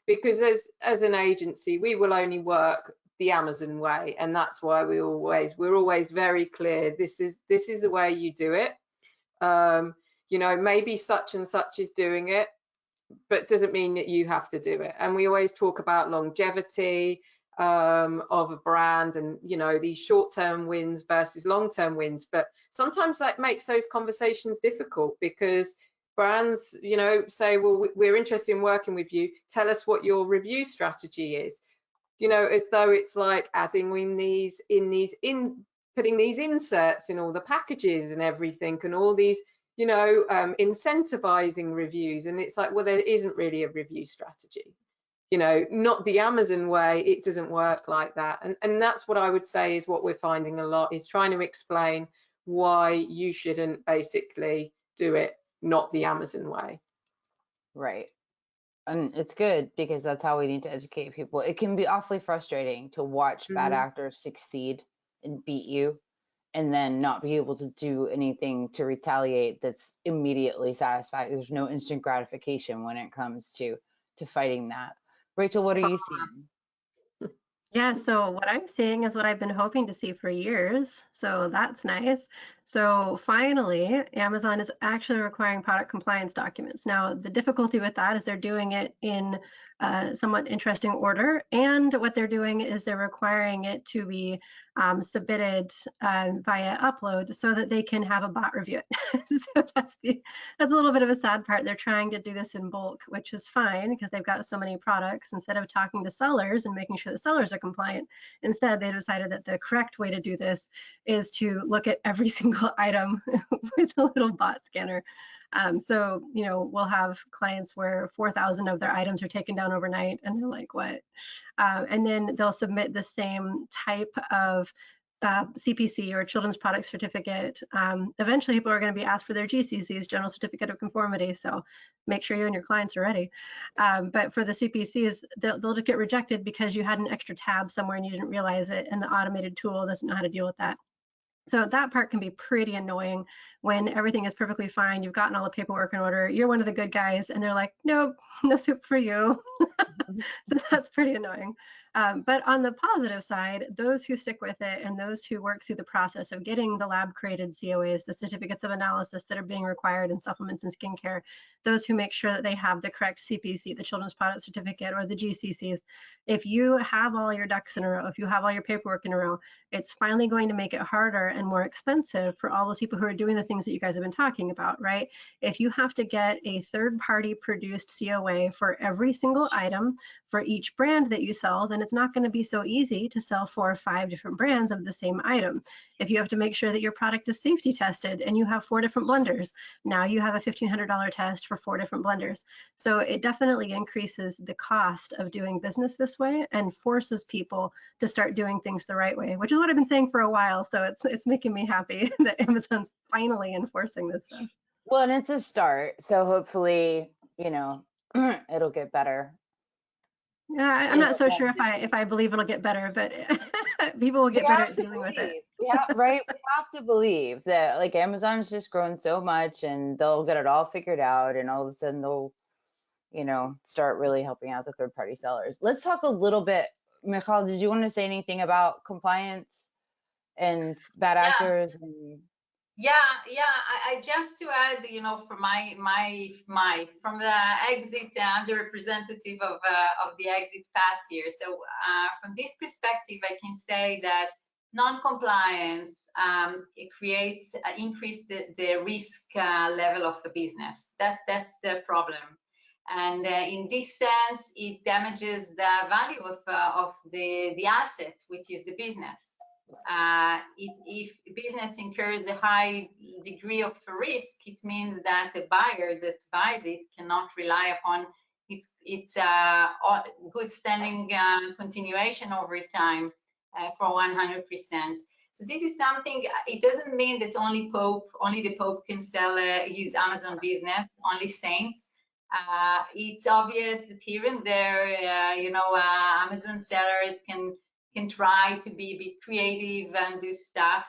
because as an agency we will only work the Amazon way, and that's why we're always very clear, this is the way you do it. You know, maybe such and such is doing it, but doesn't mean that you have to do it. And we always talk about longevity of a brand, and, you know, these short-term wins versus long-term wins. But sometimes that makes those conversations difficult, because brands, you know, say, well, we're interested in working with you. Tell us what your review strategy is. You know, as though it's like adding putting these inserts in all the packages and everything, and all these, you know, incentivizing reviews. And it's like, well, there isn't really a review strategy, you know, not the Amazon way. It doesn't work like that. And that's what I would say is what we're finding a lot, is trying to explain why you shouldn't basically do it not the Amazon way. Right. And it's good, because that's how we need to educate people. It can be awfully frustrating to watch bad actors succeed and beat you, and then not be able to do anything to retaliate that's immediately satisfying. There's no instant gratification when it comes to fighting that. Rachel, what are you seeing? Yeah, so what I'm seeing is what I've been hoping to see for years. So that's nice. So finally, Amazon is actually requiring product compliance documents. Now, the difficulty with that is they're doing it in somewhat interesting order. And what they're doing is they're requiring it to be submitted via upload so that they can have a bot review it. So that's a little bit of a sad part. They're trying to do this in bulk, which is fine because they've got so many products. Instead of talking to sellers and making sure the sellers are compliant, instead they decided that the correct way to do this is to look at every single item with a little bot scanner. So, you know, we'll have clients where 4,000 of their items are taken down overnight, and they're like, what? And then they'll submit the same type of CPC or Children's Product Certificate. Eventually, people are going to be asked for their GCCs, General Certificate of Conformity. So make sure you and your clients are ready. But for the CPCs, they'll just get rejected because you had an extra tab somewhere and you didn't realize it, and the automated tool doesn't know how to deal with that. So that part can be pretty annoying when everything is perfectly fine. You've gotten all the paperwork in order. You're one of the good guys, and they're like, nope, no soup for you. So that's pretty annoying. But on the positive side, those who stick with it and those who work through the process of getting the lab created COAs, the certificates of analysis that are being required in supplements and skincare, those who make sure that they have the correct CPC, the Children's Product Certificate, or the GCCs, if you have all your ducks in a row, if you have all your paperwork in a row, it's finally going to make it harder and more expensive for all those people who are doing the things that you guys have been talking about, right? If you have to get a third-party produced COA for every single item for each brand that you sell, then it's not going to be so easy to sell 4 or 5 different brands of the same item. If you have to make sure that your product is safety tested and you have 4 different blenders, now you have a $1,500 test for 4 different blenders. So it definitely increases the cost of doing business this way and forces people to start doing things the right way, which is what I've been saying for a while. So it's making me happy that Amazon's finally enforcing this stuff. Well, and it's a start. So hopefully, you know, It'll get better. Yeah, I'm not so sure if I believe it'll get better, but people will get better at dealing with it. Right. We have to believe that like Amazon's just grown so much and they'll get it all figured out, and all of a sudden they'll, start really helping out the third-party sellers. Let's talk a little bit. Michal, did you want to say anything about compliance and bad actors? I just to add, from from the exit, I'm the representative of the exit path here. So from this perspective, I can say that non-compliance it creates increase the risk level of the business. That's the problem. And in this sense, it damages the value of the asset, which is the business. If business incurs a high degree of risk, it means that the buyer that buys it cannot rely upon its good standing continuation over time for 100%. So this is something. It doesn't mean that only the Pope can sell his Amazon business, only saints. It's obvious that here and there, Amazon sellers can try to be a bit creative and do stuff,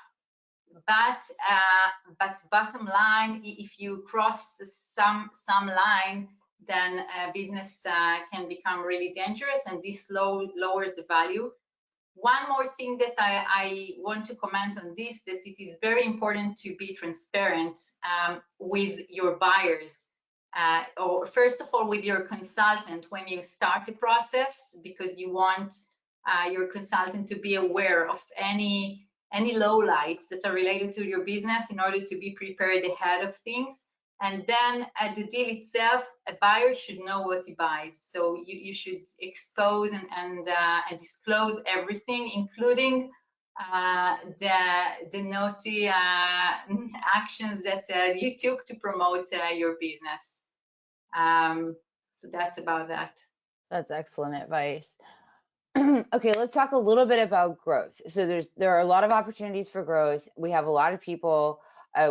but bottom line, if you cross some line, then business can become really dangerous, and this lowers the value. One more thing that I want to comment on this, that it is very important to be transparent with your buyers, or first of all with your consultant when you start the process, because you want your consultant to be aware of any lowlights that are related to your business in order to be prepared ahead of things. And then at the deal itself, a buyer should know what he buys. So you should expose and disclose everything, including the naughty actions that you took to promote your business. So that's about that. That's excellent advice. Okay, let's talk a little bit about growth. So there are a lot of opportunities for growth. We have a lot of people.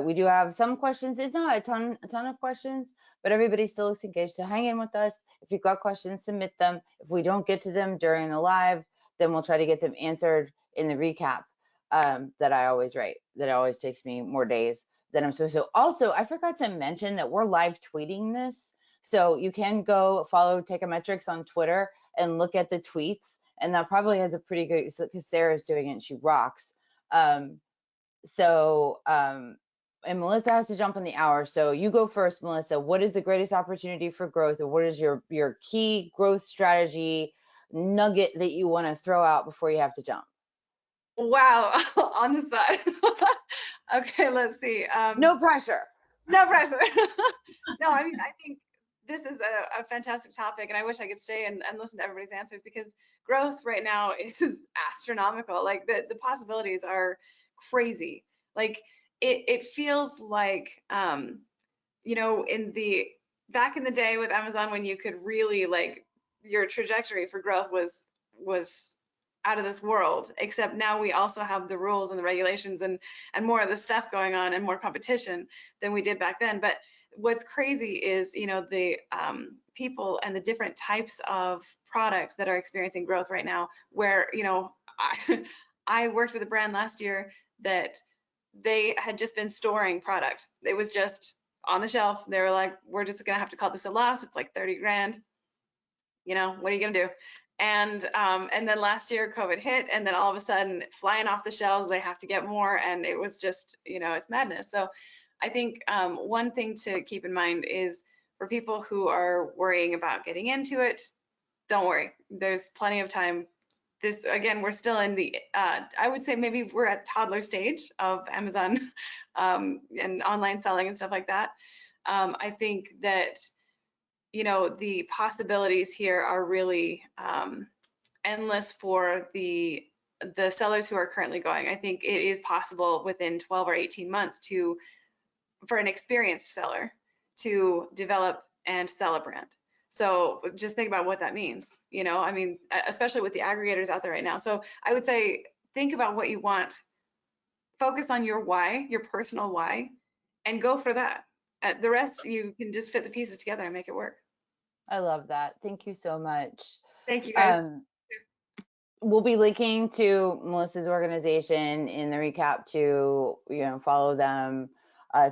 We do have some questions. It's not a ton of questions, but everybody still looks engaged. So hang in with us. If you've got questions, submit them. If we don't get to them during the live, then we'll try to get them answered in the recap that I always write. That always takes me more days than I'm supposed to. Also, I forgot to mention that we're live tweeting this. So you can go follow Teikametrics on Twitter and look at the tweets. And that probably has a pretty good, because Sarah's doing it and she rocks. And Melissa has to jump in the hour. So you go first, Melissa. What is the greatest opportunity for growth, or what is your key growth strategy nugget that you want to throw out before you have to jump? Wow, on the spot. Okay, let's see. No pressure. No pressure. No, I mean, I think this is a fantastic topic, and I wish I could stay and listen to everybody's answers, because growth right now is astronomical. Like the possibilities are crazy. Like it feels like, back in the day with Amazon, when you could really, like, your trajectory for growth was out of this world, except now we also have the rules and the regulations and more of the stuff going on and more competition than we did back then. But what's crazy is, the people and the different types of products that are experiencing growth right now, where, I worked with a brand last year that they had just been storing product. It was just on the shelf. They were like, we're just gonna have to call this a loss. It's like 30 grand. What are you gonna do? And then last year COVID hit, and then all of a sudden flying off the shelves, they have to get more, and it was just, it's madness. So I think one thing to keep in mind is, for people who are worrying about getting into it, don't worry, there's plenty of time. This, again, we're still in the, I would say maybe we're at toddler stage of Amazon and online selling and stuff like that. I think that, the possibilities here are really endless for the sellers who are currently going. I think it is possible within 12 or 18 months for an experienced seller to develop and sell a brand. So just think about what that means, I mean, especially with the aggregators out there right now. So I would say, think about what you want, focus on your why, your personal why, and go for that. The rest, you can just fit the pieces together and make it work. I love that. Thank you so much. Thank you guys. We'll be linking to Melissa's organization in the recap to, follow them.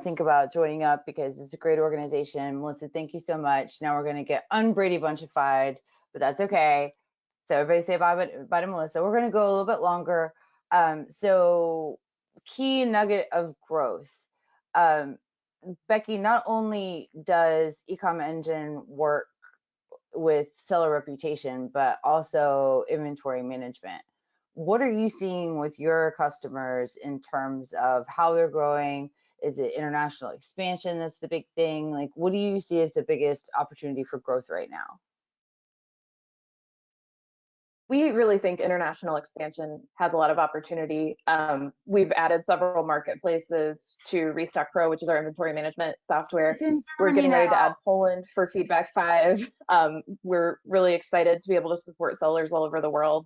Think about joining up because it's a great organization. Melissa, thank you so much. Now we're going to get unBrady bunchified, but that's okay. So everybody say bye to Melissa. We're going to go a little bit longer. So key nugget of growth. Becky, not only does eComEngine work with seller reputation, but also inventory management. What are you seeing with your customers in terms of how they're growing? Is it international expansion that's the big thing? Like, what do you see as the biggest opportunity for growth right now? We really think international expansion has a lot of opportunity. We've added several marketplaces to Restock Pro, which is our inventory management software. We're getting ready to add Poland for Feedback 5. We're really excited to be able to support sellers all over the world.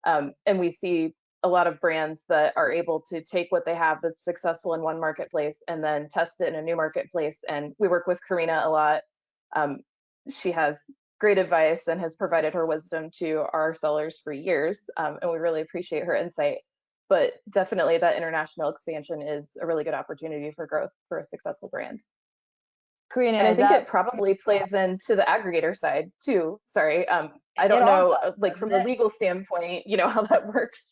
And we see a lot of brands that are able to take what they have that's successful in one marketplace and then test it in a new marketplace. And we work with Carina a lot. She has great advice and has provided her wisdom to our sellers for years. And we really appreciate her insight. But definitely that international expansion is a really good opportunity for growth for a successful brand. Carina, and I think it probably plays into the aggregator side too. Sorry, I don't know, like from a legal standpoint, how that works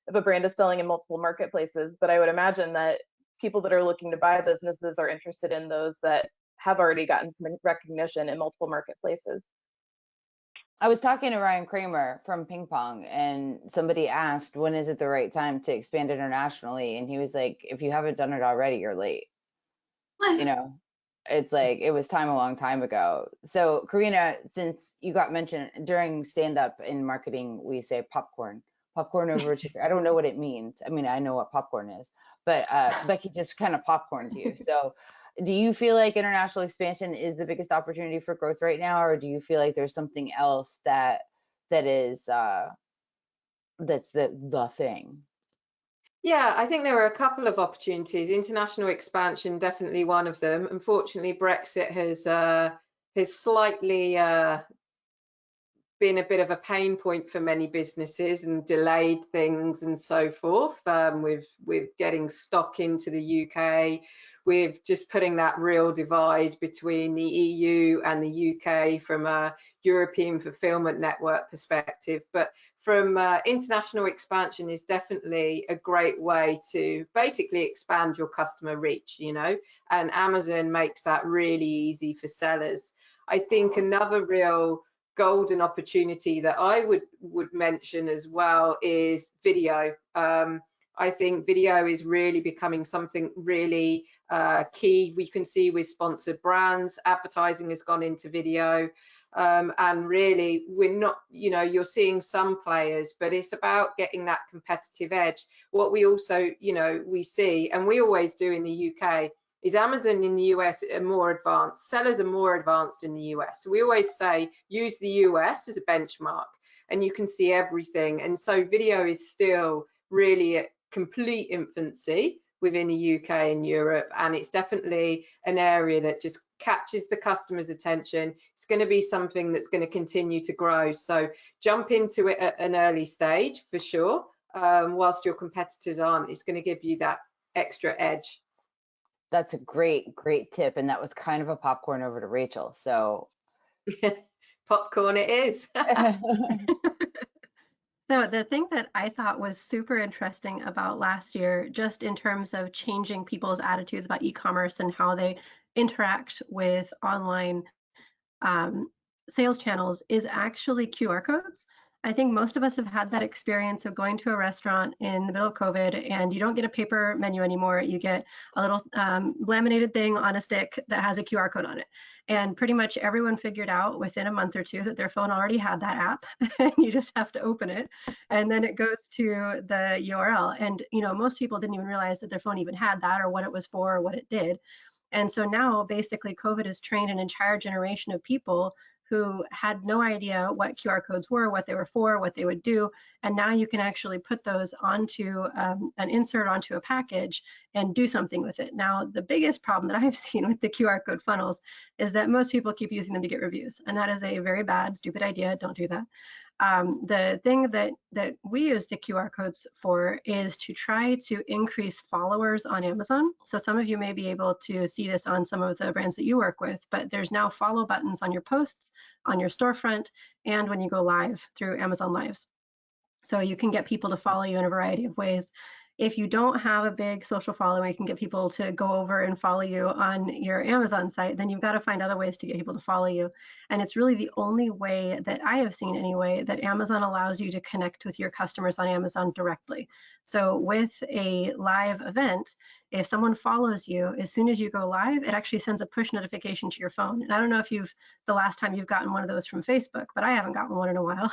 if a brand is selling in multiple marketplaces, but I would imagine that people that are looking to buy businesses are interested in those that have already gotten some recognition in multiple marketplaces. I was talking to Ryan Kramer from Ping Pong, and somebody asked, when is it the right time to expand internationally? And he was like, if you haven't done it already, you're late. It's like, it was time a long time ago. So Carina, since you got mentioned during stand-up in marketing, we say popcorn over chicken. I don't know what it means. I mean, I know what popcorn is, but Becky just kind of popcorned you. So do you feel like international expansion is the biggest opportunity for growth right now, or do you feel like there's something else that is that's the thing? Yeah, I think there are a couple of opportunities. International expansion, definitely one of them. Unfortunately, Brexit has slightly been a bit of a pain point for many businesses and delayed things and so forth. With getting stock into the UK, with just putting that real divide between the EU and the UK from a European fulfillment network perspective. But from international expansion is definitely a great way to basically expand your customer reach, and Amazon makes that really easy for sellers. I think another real golden opportunity that I would mention as well is video. I think video is really becoming something really key. We can see with sponsored brands, advertising has gone into video. And really, we're not, you're seeing some players, but it's about getting that competitive edge. What we also, we see, and we always do in the UK, is Amazon in the US are more advanced. Sellers are more advanced in the US. So we always say, use the US as a benchmark, and you can see everything. And so video is still really at complete infancy within the UK and Europe, and it's definitely an area that just catches the customer's attention. It's going to be something that's going to continue to grow. So jump into it at an early stage for sure. Whilst your competitors aren't, it's going to give you that extra edge. That's a great tip, and that was kind of a popcorn over to Rachel. So popcorn it is. So the thing that I thought was super interesting about last year, just in terms of changing people's attitudes about e-commerce and how they interact with online sales channels, is actually QR codes. I think most of us have had that experience of going to a restaurant in the middle of COVID, and you don't get a paper menu anymore. You get a little laminated thing on a stick that has a QR code on it. And pretty much everyone figured out within a month or two that their phone already had that app, and you just have to open it, and then it goes to the URL. And most people didn't even realize that their phone even had that, or what it was for, or what it did. And so now basically COVID has trained an entire generation of people who had no idea what QR codes were, what they were for, what they would do. And now you can actually put those onto an insert onto a package and do something with it. Now, the biggest problem that I've seen with the QR code funnels is that most people keep using them to get reviews. And that is a very bad, stupid idea. Don't do that. The thing that we use the QR codes for is to try to increase followers on Amazon. So some of you may be able to see this on some of the brands that you work with, but there's now follow buttons on your posts, on your storefront, and when you go live through Amazon Lives. So you can get people to follow you in a variety of ways. If you don't have a big social following, you can get people to go over and follow you on your Amazon site, then you've got to find other ways to get people to follow you. And it's really the only way that I have seen anyway that Amazon allows you to connect with your customers on Amazon directly. So with a live event, if someone follows you, as soon as you go live, it actually sends a push notification to your phone. And I don't know if the last time you've gotten one of those from Facebook, but I haven't gotten one in a while.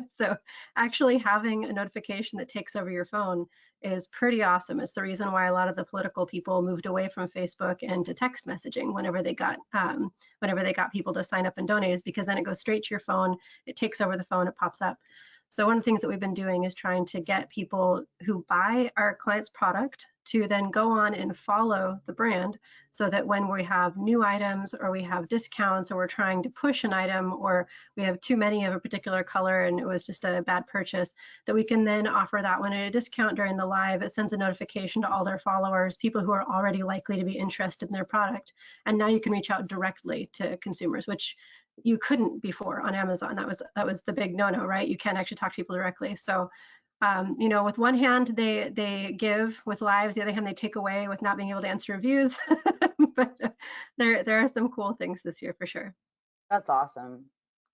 So actually having a notification that takes over your phone is pretty awesome. It's the reason why a lot of the political people moved away from Facebook and to text messaging whenever they got people to sign up and donate, is because then it goes straight to your phone, it takes over the phone, it pops up. So one of the things that we've been doing is trying to get people who buy our client's product to then go on and follow the brand, so that when we have new items or we have discounts or we're trying to push an item or we have too many of a particular color and it was just a bad purchase, that we can then offer that one at a discount during the live. It sends a notification to all their followers, people who are already likely to be interested in their product. And now you can reach out directly to consumers, which you couldn't before on Amazon. That was the big no-no, right? You can't actually talk to people directly. So you know, with one hand they give with lives, the other hand they take away with not being able to answer reviews. But there are some cool things this year for sure. That's awesome.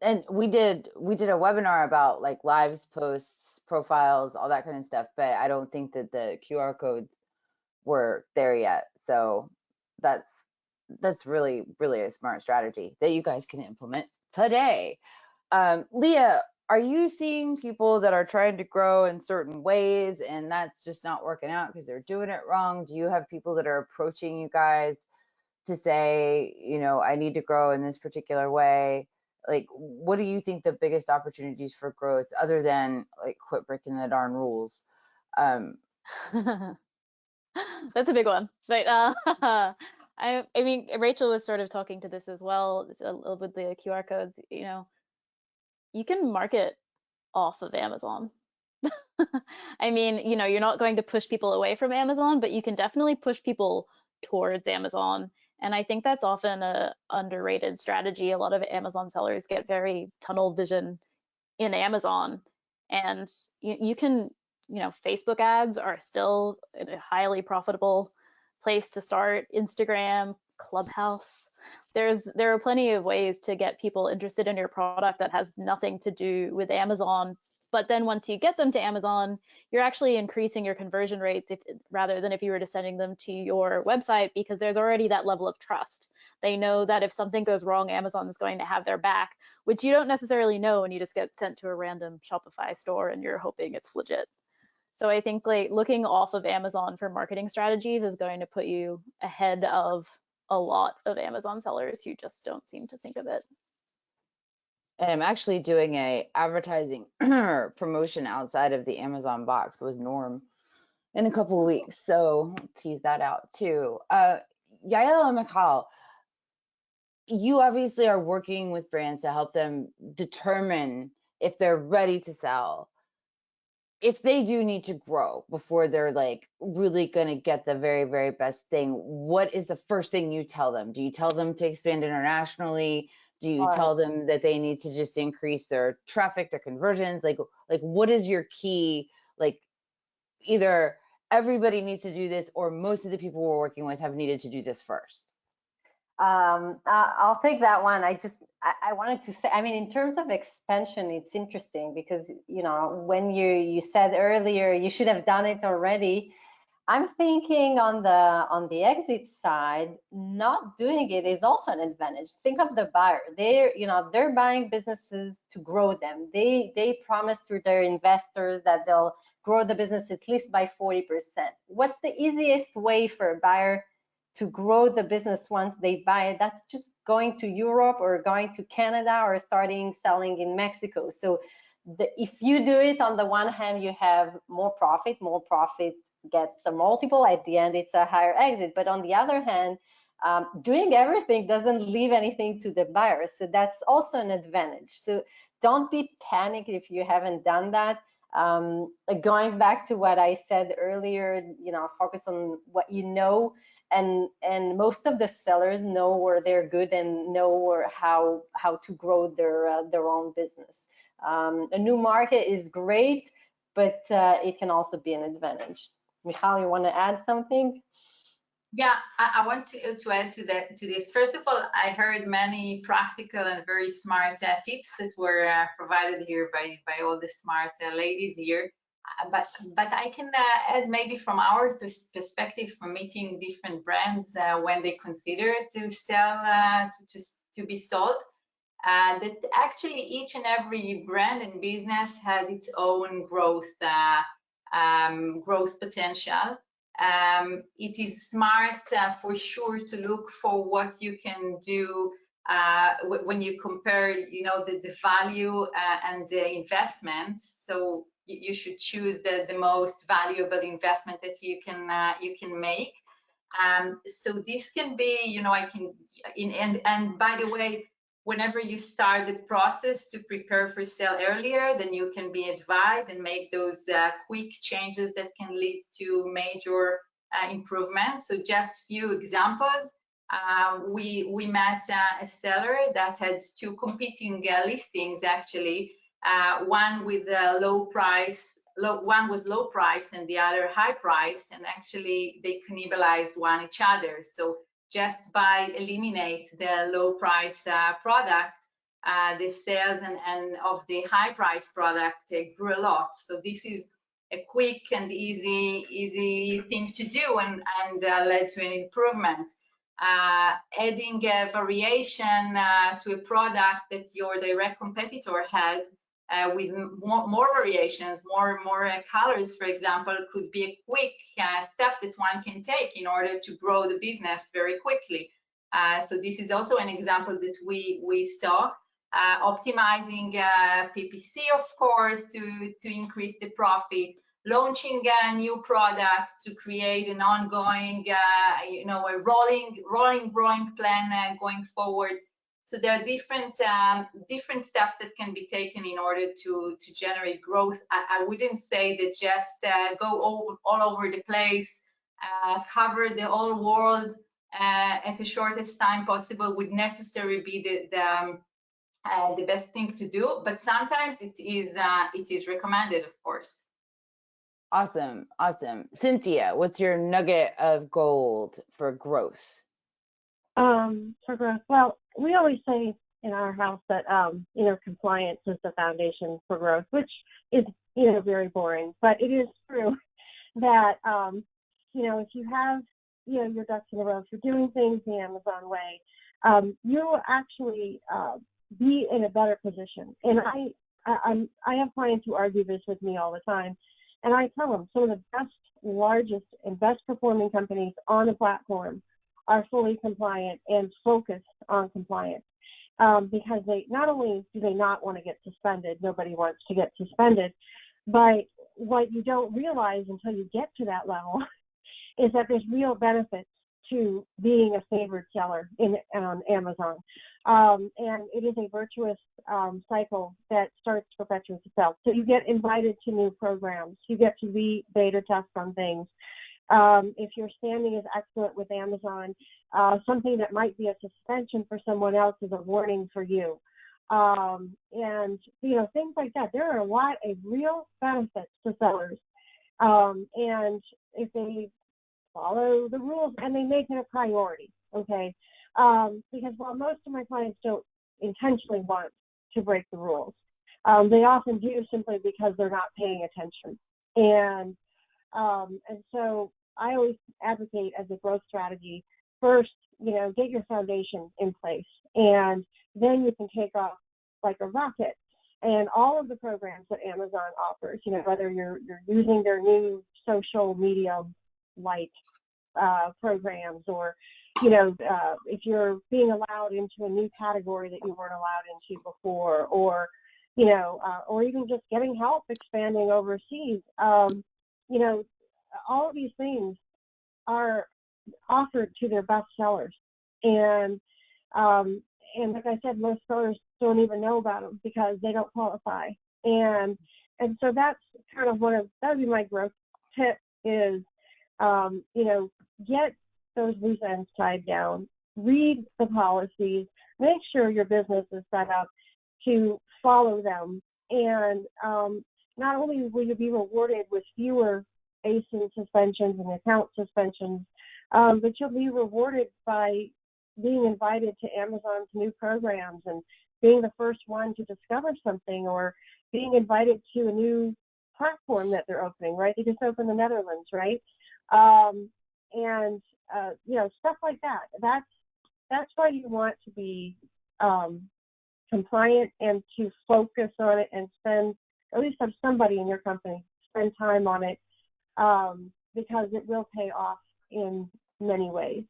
And we did a webinar about like lives, posts, profiles, all that kind of stuff, but I don't think that the QR codes were there yet. So that's really, really a smart strategy that you guys can implement today. Leah, are you seeing people that are trying to grow in certain ways and that's just not working out because they're doing it wrong? Do you have people that are approaching you guys to say, you know, I need to grow in this particular way? Like, what do you think the biggest opportunities for growth, other than like quit breaking the darn rules? That's a big one. But I mean, Rachel was sort of talking to this as well, a little with the QR codes. You know, you can market off of Amazon. I mean, you know, you're not going to push people away from Amazon, but you can definitely push people towards Amazon. And I think that's often a underrated strategy. A lot of Amazon sellers get very tunnel vision in Amazon, and you can, you know, Facebook ads are still a highly profitable place to start. Instagram, Clubhouse. There are plenty of ways to get people interested in your product that has nothing to do with Amazon. But then once you get them to Amazon, you're actually increasing your conversion rates rather than if you were just sending them to your website, because there's already that level of trust. They know that if something goes wrong, Amazon is going to have their back, which you don't necessarily know when you just get sent to a random Shopify store and you're hoping it's legit. So I think like looking off of Amazon for marketing strategies is going to put you ahead of a lot of Amazon sellers who just don't seem to think of it. And I'm actually doing a advertising promotion outside of the Amazon box with Norm in a couple of weeks. So I'll tease that out too. Yael and Michal, you obviously are working with brands to help them determine if they're ready to sell, if they do need to grow before they're like really going to get the very, very best thing. What is the first thing you tell them? Do you tell them to expand internationally? Do you tell them that they need to just increase their traffic, their conversions? Like what is your key? Like either everybody needs to do this or most of the people we're working with have needed to do this first. I'll take that one. I wanted to say, I mean, in terms of expansion, it's interesting because, you know, when you said earlier, you should have done it already. I'm thinking on the exit side, not doing it is also an advantage. Think of the buyer. They're buying businesses to grow them. They promise to their investors that they'll grow the business at least by 40%. What's the easiest way for a buyer to grow the business once they buy it? That's just going to Europe or going to Canada or starting selling in Mexico. So if you do it, on the one hand, you have more profit gets a multiple. At the end, it's a higher exit. But on the other hand, doing everything doesn't leave anything to the buyers. So that's also an advantage. So don't be panicked if you haven't done that. Going back to what I said earlier, focus on what you know, and most of the sellers know where they're good and know how to grow their own business. A new market is great, but it can also be an advantage. Michal, you want to add something? Yeah, I want to add to this. First of all, I heard many practical and very smart tips that were provided here by all the smart ladies here. But I can add maybe from our perspective, from meeting different brands when they consider to sell to be sold, that actually each and every brand and business has its own growth potential. It is smart for sure to look for what you can do when you compare, the value and the investment. So you should choose the most valuable investment that you can make. So this can be, and by the way, whenever you start the process to prepare for sale earlier, then you can be advised and make those quick changes that can lead to major improvements. So just few examples. We met a seller that had two competing listings actually. One with a one was low priced and the other high priced, and actually they cannibalized each other. So just by eliminate the low price product, the sales and of the high price product grew a lot. So this is a quick and easy thing to do, and led to an improvement. Adding a variation to a product that your direct competitor has with more variations, more colors, for example, could be a quick step that one can take in order to grow the business very quickly. So this is also an example that we saw. Optimizing PPC, of course, to increase the profit. Launching new products to create an ongoing, a rolling growing plan going forward. So there are different steps that can be taken in order to generate growth. I wouldn't say that just go all over the place, cover the whole world at the shortest time possible would necessarily be the best thing to do. But sometimes it is recommended, of course. Awesome. Cynthia, what's your nugget of gold for growth? For growth, well, we always say in our house that compliance is the foundation for growth, which is very boring, but it is true that if you have your ducks in a row, if you're doing things the Amazon way, you will actually be in a better position. And I have clients who argue this with me all the time. And I tell them some of the best, largest, and best performing companies on the platform are fully compliant and focused on compliance, because they not only do they not want to get suspended, nobody wants to get suspended, but what you don't realize until you get to that level is that there's real benefits to being a favored seller on Amazon. And it is a virtuous cycle that starts to perpetuate itself. So you get invited to new programs. You get to beta test on things. If your standing is excellent with Amazon, something that might be a suspension for someone else is a warning for you. And, things like that. There are a lot of real benefits to sellers. And if they follow the rules and they make it a priority, okay? Because while most of my clients don't intentionally want to break the rules, they often do simply because they're not paying attention. And so I always advocate as a growth strategy, first, get your foundation in place, and then you can take off like a rocket. And all of the programs that Amazon offers, whether you're using their new social media like programs, or if you're being allowed into a new category that you weren't allowed into before, or even just getting help expanding overseas. All of these things are offered to their best sellers, and like I said, most sellers don't even know about them because they don't qualify. And so that's kind of that would be my growth tip is, get those loose ends tied down, read the policies, make sure your business is set up to follow them. And not only will you be rewarded with fewer ASIN suspensions and account suspensions, but you'll be rewarded by being invited to Amazon's new programs and being the first one to discover something, or being invited to a new platform that they're opening, right? They just opened the Netherlands, right? Stuff like that. That's why you want to be compliant and to focus on it and at least have somebody in your company spend time on it, because it will pay off in many ways.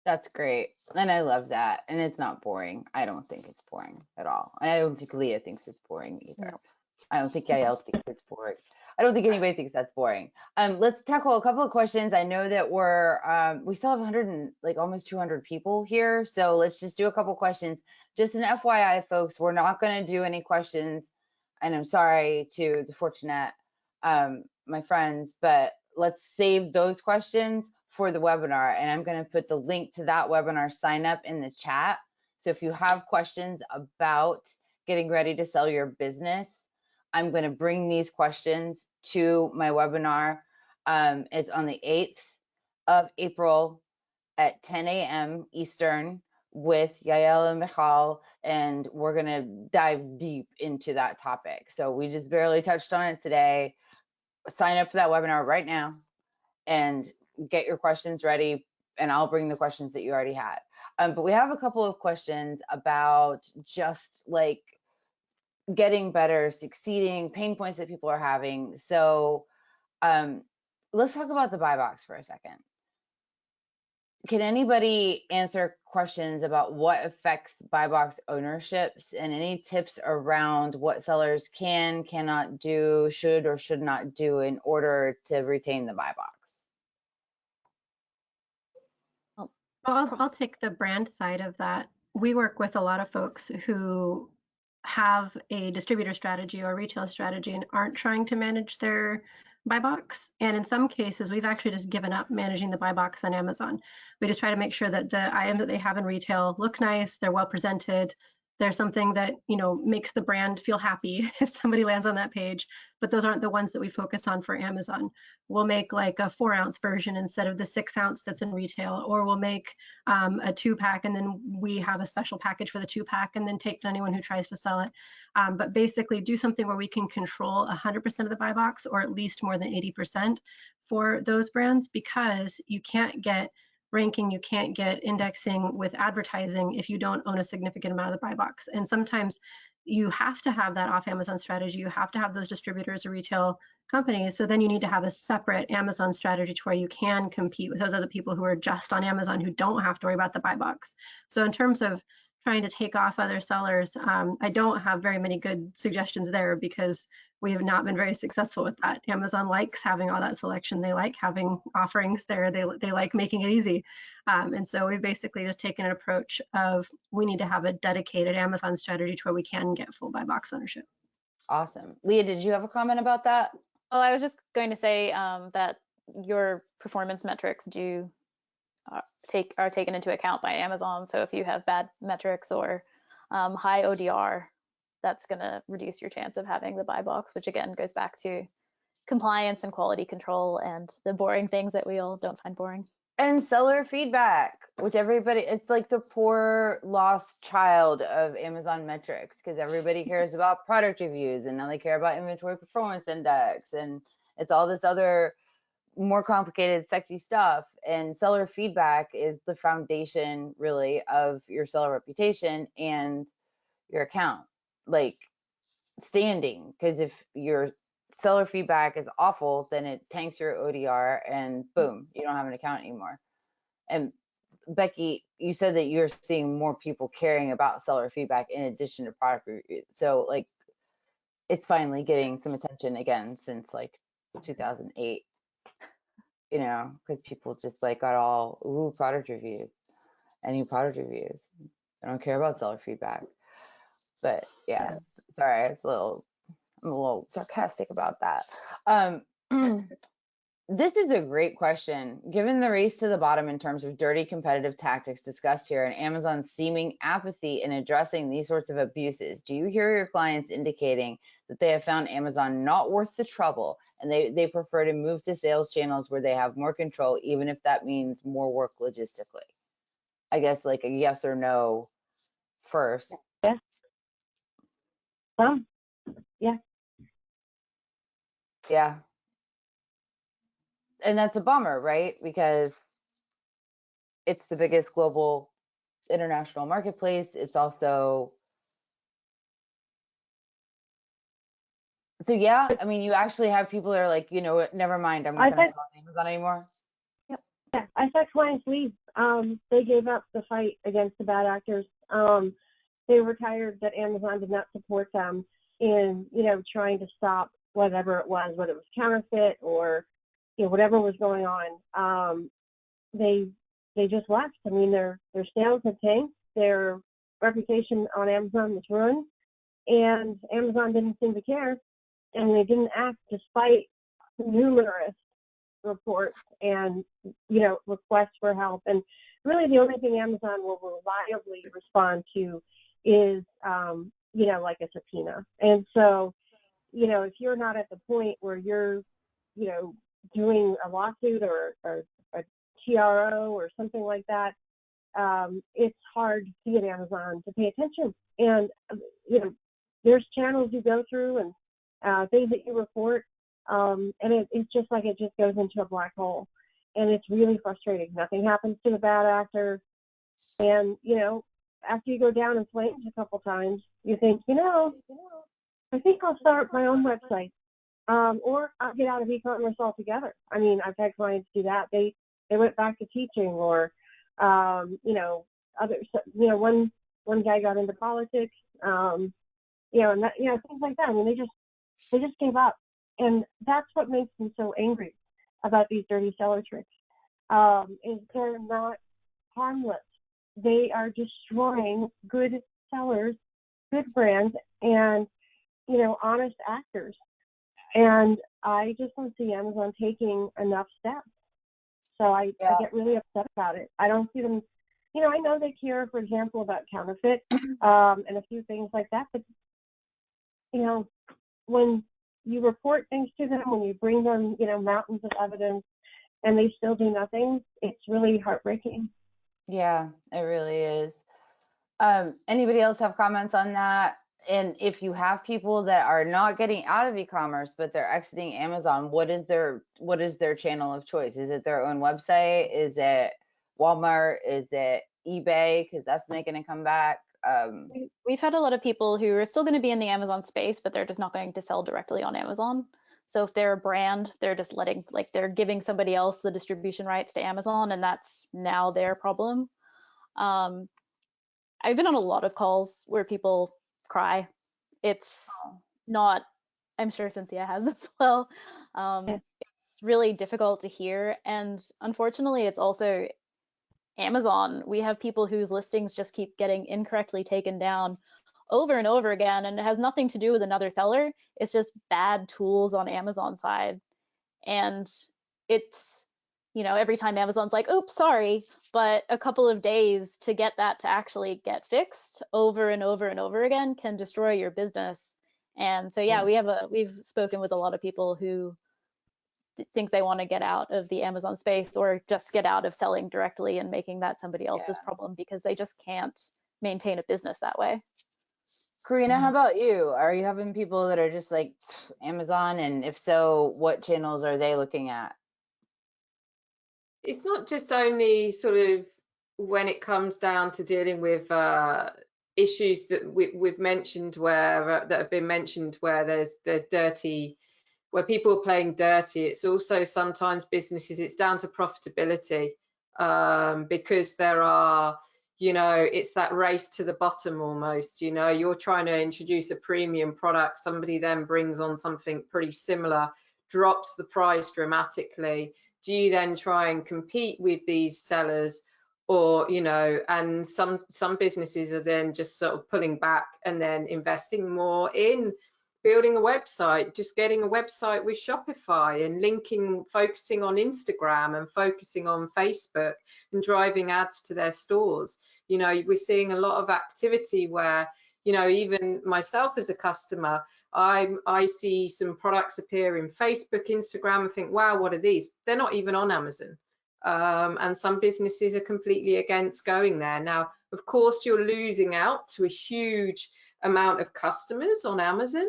That's great. And I love that. And it's not boring. I don't think it's boring at all. And I don't think Leah thinks it's boring either. No. I don't think Yael thinks it's boring. I don't think anybody thinks that's boring. Let's tackle a couple of questions. I know that we still have 100 and almost 200 people here. So let's just do a couple questions. Just an FYI, folks, we're not going to do any questions. And I'm sorry to the Fortunet, my friends, but let's save those questions for the webinar. And I'm going to put the link to that webinar sign up in the chat. So if you have questions about getting ready to sell your business, I'm going to bring these questions to my webinar. It's on the 8th of April at 10 a.m. Eastern with Yael and Michal, and we're going to dive deep into that topic. So we just barely touched on it today. Sign up for that webinar right now and get your questions ready, and I'll bring the questions that you already had. But we have a couple of questions about just getting better, succeeding, pain points that people are having. So let's talk about the buy box for a second. Can anybody answer questions about what affects buy box ownerships, and any tips around what sellers cannot do, should or should not do in order to retain the buy box? I'll take the brand side of that. We work with a lot of folks who have a distributor strategy or retail strategy and aren't trying to manage their buy box. And in some cases, we've actually just given up managing the buy box on Amazon. We just try to make sure that the items that they have in retail look nice, they're well presented, there's something that makes the brand feel happy if somebody lands on that page, but those aren't the ones that we focus on for Amazon. We'll make a 4-ounce version instead of the 6-ounce that's in retail, or we'll make a 2-pack, and then we have a special package for the 2-pack and then take to anyone who tries to sell it. But basically do something where we can control 100% of the buy box, or at least more than 80% for those brands, because you can't get ranking, you can't get indexing with advertising if you don't own a significant amount of the buy box. And sometimes you have to have that off Amazon strategy. You have to have those distributors or retail companies. So then you need to have a separate Amazon strategy to where you can compete with those other people who are just on Amazon, who don't have to worry about the buy box. So in terms of trying to take off other sellers, I don't have very many good suggestions there, because we have not been very successful with that. Amazon likes having all that selection. They like having offerings there. They like making it easy. And so we've basically just taken an approach of, we need to have a dedicated Amazon strategy to where we can get full buy box ownership. Awesome. Leah, did you have a comment about that? Well, I was just going to say that your performance metrics are taken into account by Amazon. So if you have bad metrics or high ODR, that's going to reduce your chance of having the buy box, which again goes back to compliance and quality control and the boring things that we all don't find boring. And seller feedback, which everybody, it's like the poor lost child of Amazon metrics, because everybody cares about product reviews, and now they care about inventory performance index, and it's all this other more complicated, sexy stuff. And seller feedback is the foundation really of your seller reputation and your account standing, because if your seller feedback is awful, then it tanks your ODR, and boom, you don't have an account anymore. And Becky, you said that you're seeing more people caring about seller feedback in addition to product reviews. So like, it's finally getting some attention again since like 2008, you know, because people just like got all, ooh, product reviews, any product reviews. I don't care about seller feedback. But yeah, sorry, I'm a little sarcastic about that. This is a great question. Given the race to the bottom in terms of dirty competitive tactics discussed here and Amazon's seeming apathy in addressing these sorts of abuses, do you hear your clients indicating that they have found Amazon not worth the trouble and they prefer to move to sales channels where they have more control, even if that means more work logistically? I guess like a yes or no first. Yeah. Yeah. Yeah. And that's a bummer, right? Because it's the biggest global international marketplace. It's also, so yeah, I mean, you actually have people that are like, you know what, never mind, I'm not going to sell on Amazon anymore. Yep. Yeah, I saw clients leave. They gave up the fight against the bad actors. They were tired that Amazon did not support them in, you know, trying to stop whatever it was, whether it was counterfeit or, you know, whatever was going on. They just left. I mean, their sales had tanked, their reputation on Amazon was ruined, and Amazon didn't seem to care, and they didn't act despite numerous reports and, you know, requests for help. And really the only thing Amazon will reliably respond to is, you know, like a subpoena. And so, you know, if you're not at the point where you're, you know, doing a lawsuit or a TRO or something like that, it's hard to get Amazon to pay attention. And, you know, there's channels you go through and things that you report, and it's just like it just goes into a black hole. And it's really frustrating. Nothing happens to the bad actor. And, you know, after you go down in flames a couple times, you think, you know, I think I'll start my own website, or I'll get out of e-commerce altogether. I mean, I've had clients do that. They went back to teaching, or, you know, others, you know, one guy got into politics, you know, and that, you know, things like that. I mean, they just gave up. And that's what makes me so angry about these dirty seller tricks, is they're not harmless. They are destroying good sellers, good brands, and, you know, honest actors. And I just don't see Amazon taking enough steps. So I get really upset about it. I don't see them, you know, I know they care, for example, about counterfeit, and a few things like that, but, you know, when you report things to them, when you bring them, you know, mountains of evidence, and they still do nothing, it's really heartbreaking. Yeah, it really is. Anybody else have comments on that? And if you have people that are not getting out of e-commerce, but they're exiting Amazon, what is their channel of choice? Is it their own website? Is it Walmart? Is it eBay? Because that's making a comeback. We've had a lot of people who are still going to be in the Amazon space, but they're just not going to sell directly on Amazon. So if they're a brand, they're just letting, like, they're giving somebody else the distribution rights to Amazon, and that's now their problem. I've been on a lot of calls where people cry. It's not, I'm sure Cynthia has as well. It's really difficult to hear. And unfortunately, it's also Amazon. We have people whose listings just keep getting incorrectly taken down over and over again, and it has nothing to do with another seller. It's just bad tools on Amazon side. And it's, you know, every time Amazon's like, oops, sorry, but a couple of days to get that to actually get fixed over and over and over again can destroy your business. And so, yeah, we've spoken with a lot of people who think they want to get out of the Amazon space, or just get out of selling directly and making that somebody else's problem, because they just can't maintain a business that way. Carina, how about you? Are you having people that are just like Amazon? And if so, what channels are they looking at? It's not just only sort of when it comes down to dealing with issues that we've mentioned, where that have been mentioned, where there's dirty, where people are playing dirty. It's also sometimes businesses, it's down to profitability. because there are, you know, it's that race to the bottom almost. You know, you're trying to introduce a premium product, somebody then brings on something pretty similar, drops the price dramatically. Do you then try and compete with these sellers? Or, you know, and some businesses are then just sort of pulling back and then investing more in building a website, just getting a website with Shopify and linking, focusing on Instagram and focusing on Facebook and driving ads to their stores. You know, we're seeing a lot of activity where, you know, even myself as a customer, I see some products appear in Facebook, Instagram, and think, wow, what are these? They're not even on Amazon. And some businesses are completely against going there. Now, of course, you're losing out to a huge amount of customers on Amazon,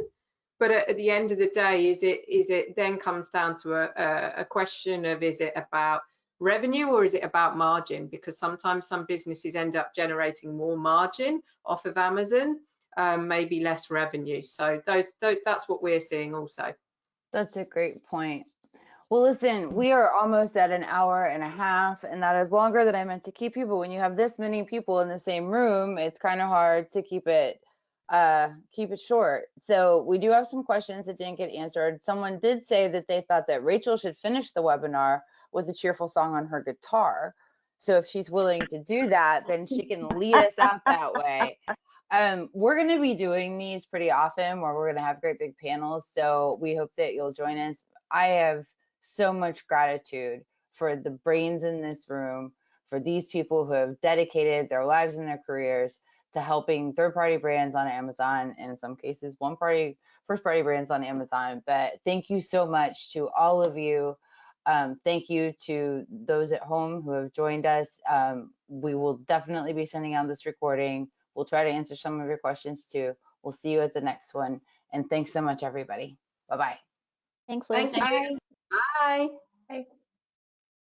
but at the end of the day, is it then comes down to a question of, is it about revenue or is it about margin? Because sometimes some businesses end up generating more margin off of Amazon, maybe less revenue. So that's what we're seeing also. That's a great point. Well, listen, we are almost at an hour and a half, and that is longer than I meant to keep you. But when you have this many people in the same room, it's kind of hard to keep it short. So we do have some questions that didn't get answered. Someone did say that they thought that Rachel should finish the webinar with a cheerful song on her guitar. So if she's willing to do that, then she can lead us out that way. We're going to be doing these pretty often, where we're going to have great big panels. So we hope that you'll join us. I have so much gratitude for the brains in this room, for these people who have dedicated their lives and their careers to helping third-party brands on Amazon, and in some cases, first-party brands on Amazon. But thank you so much to all of you. Thank you to those at home who have joined us. We will definitely be sending out this recording. We'll try to answer some of your questions too. We'll see you at the next one. And thanks so much, everybody. Bye-bye. Thanks, Liz. Thank you. Bye. Bye.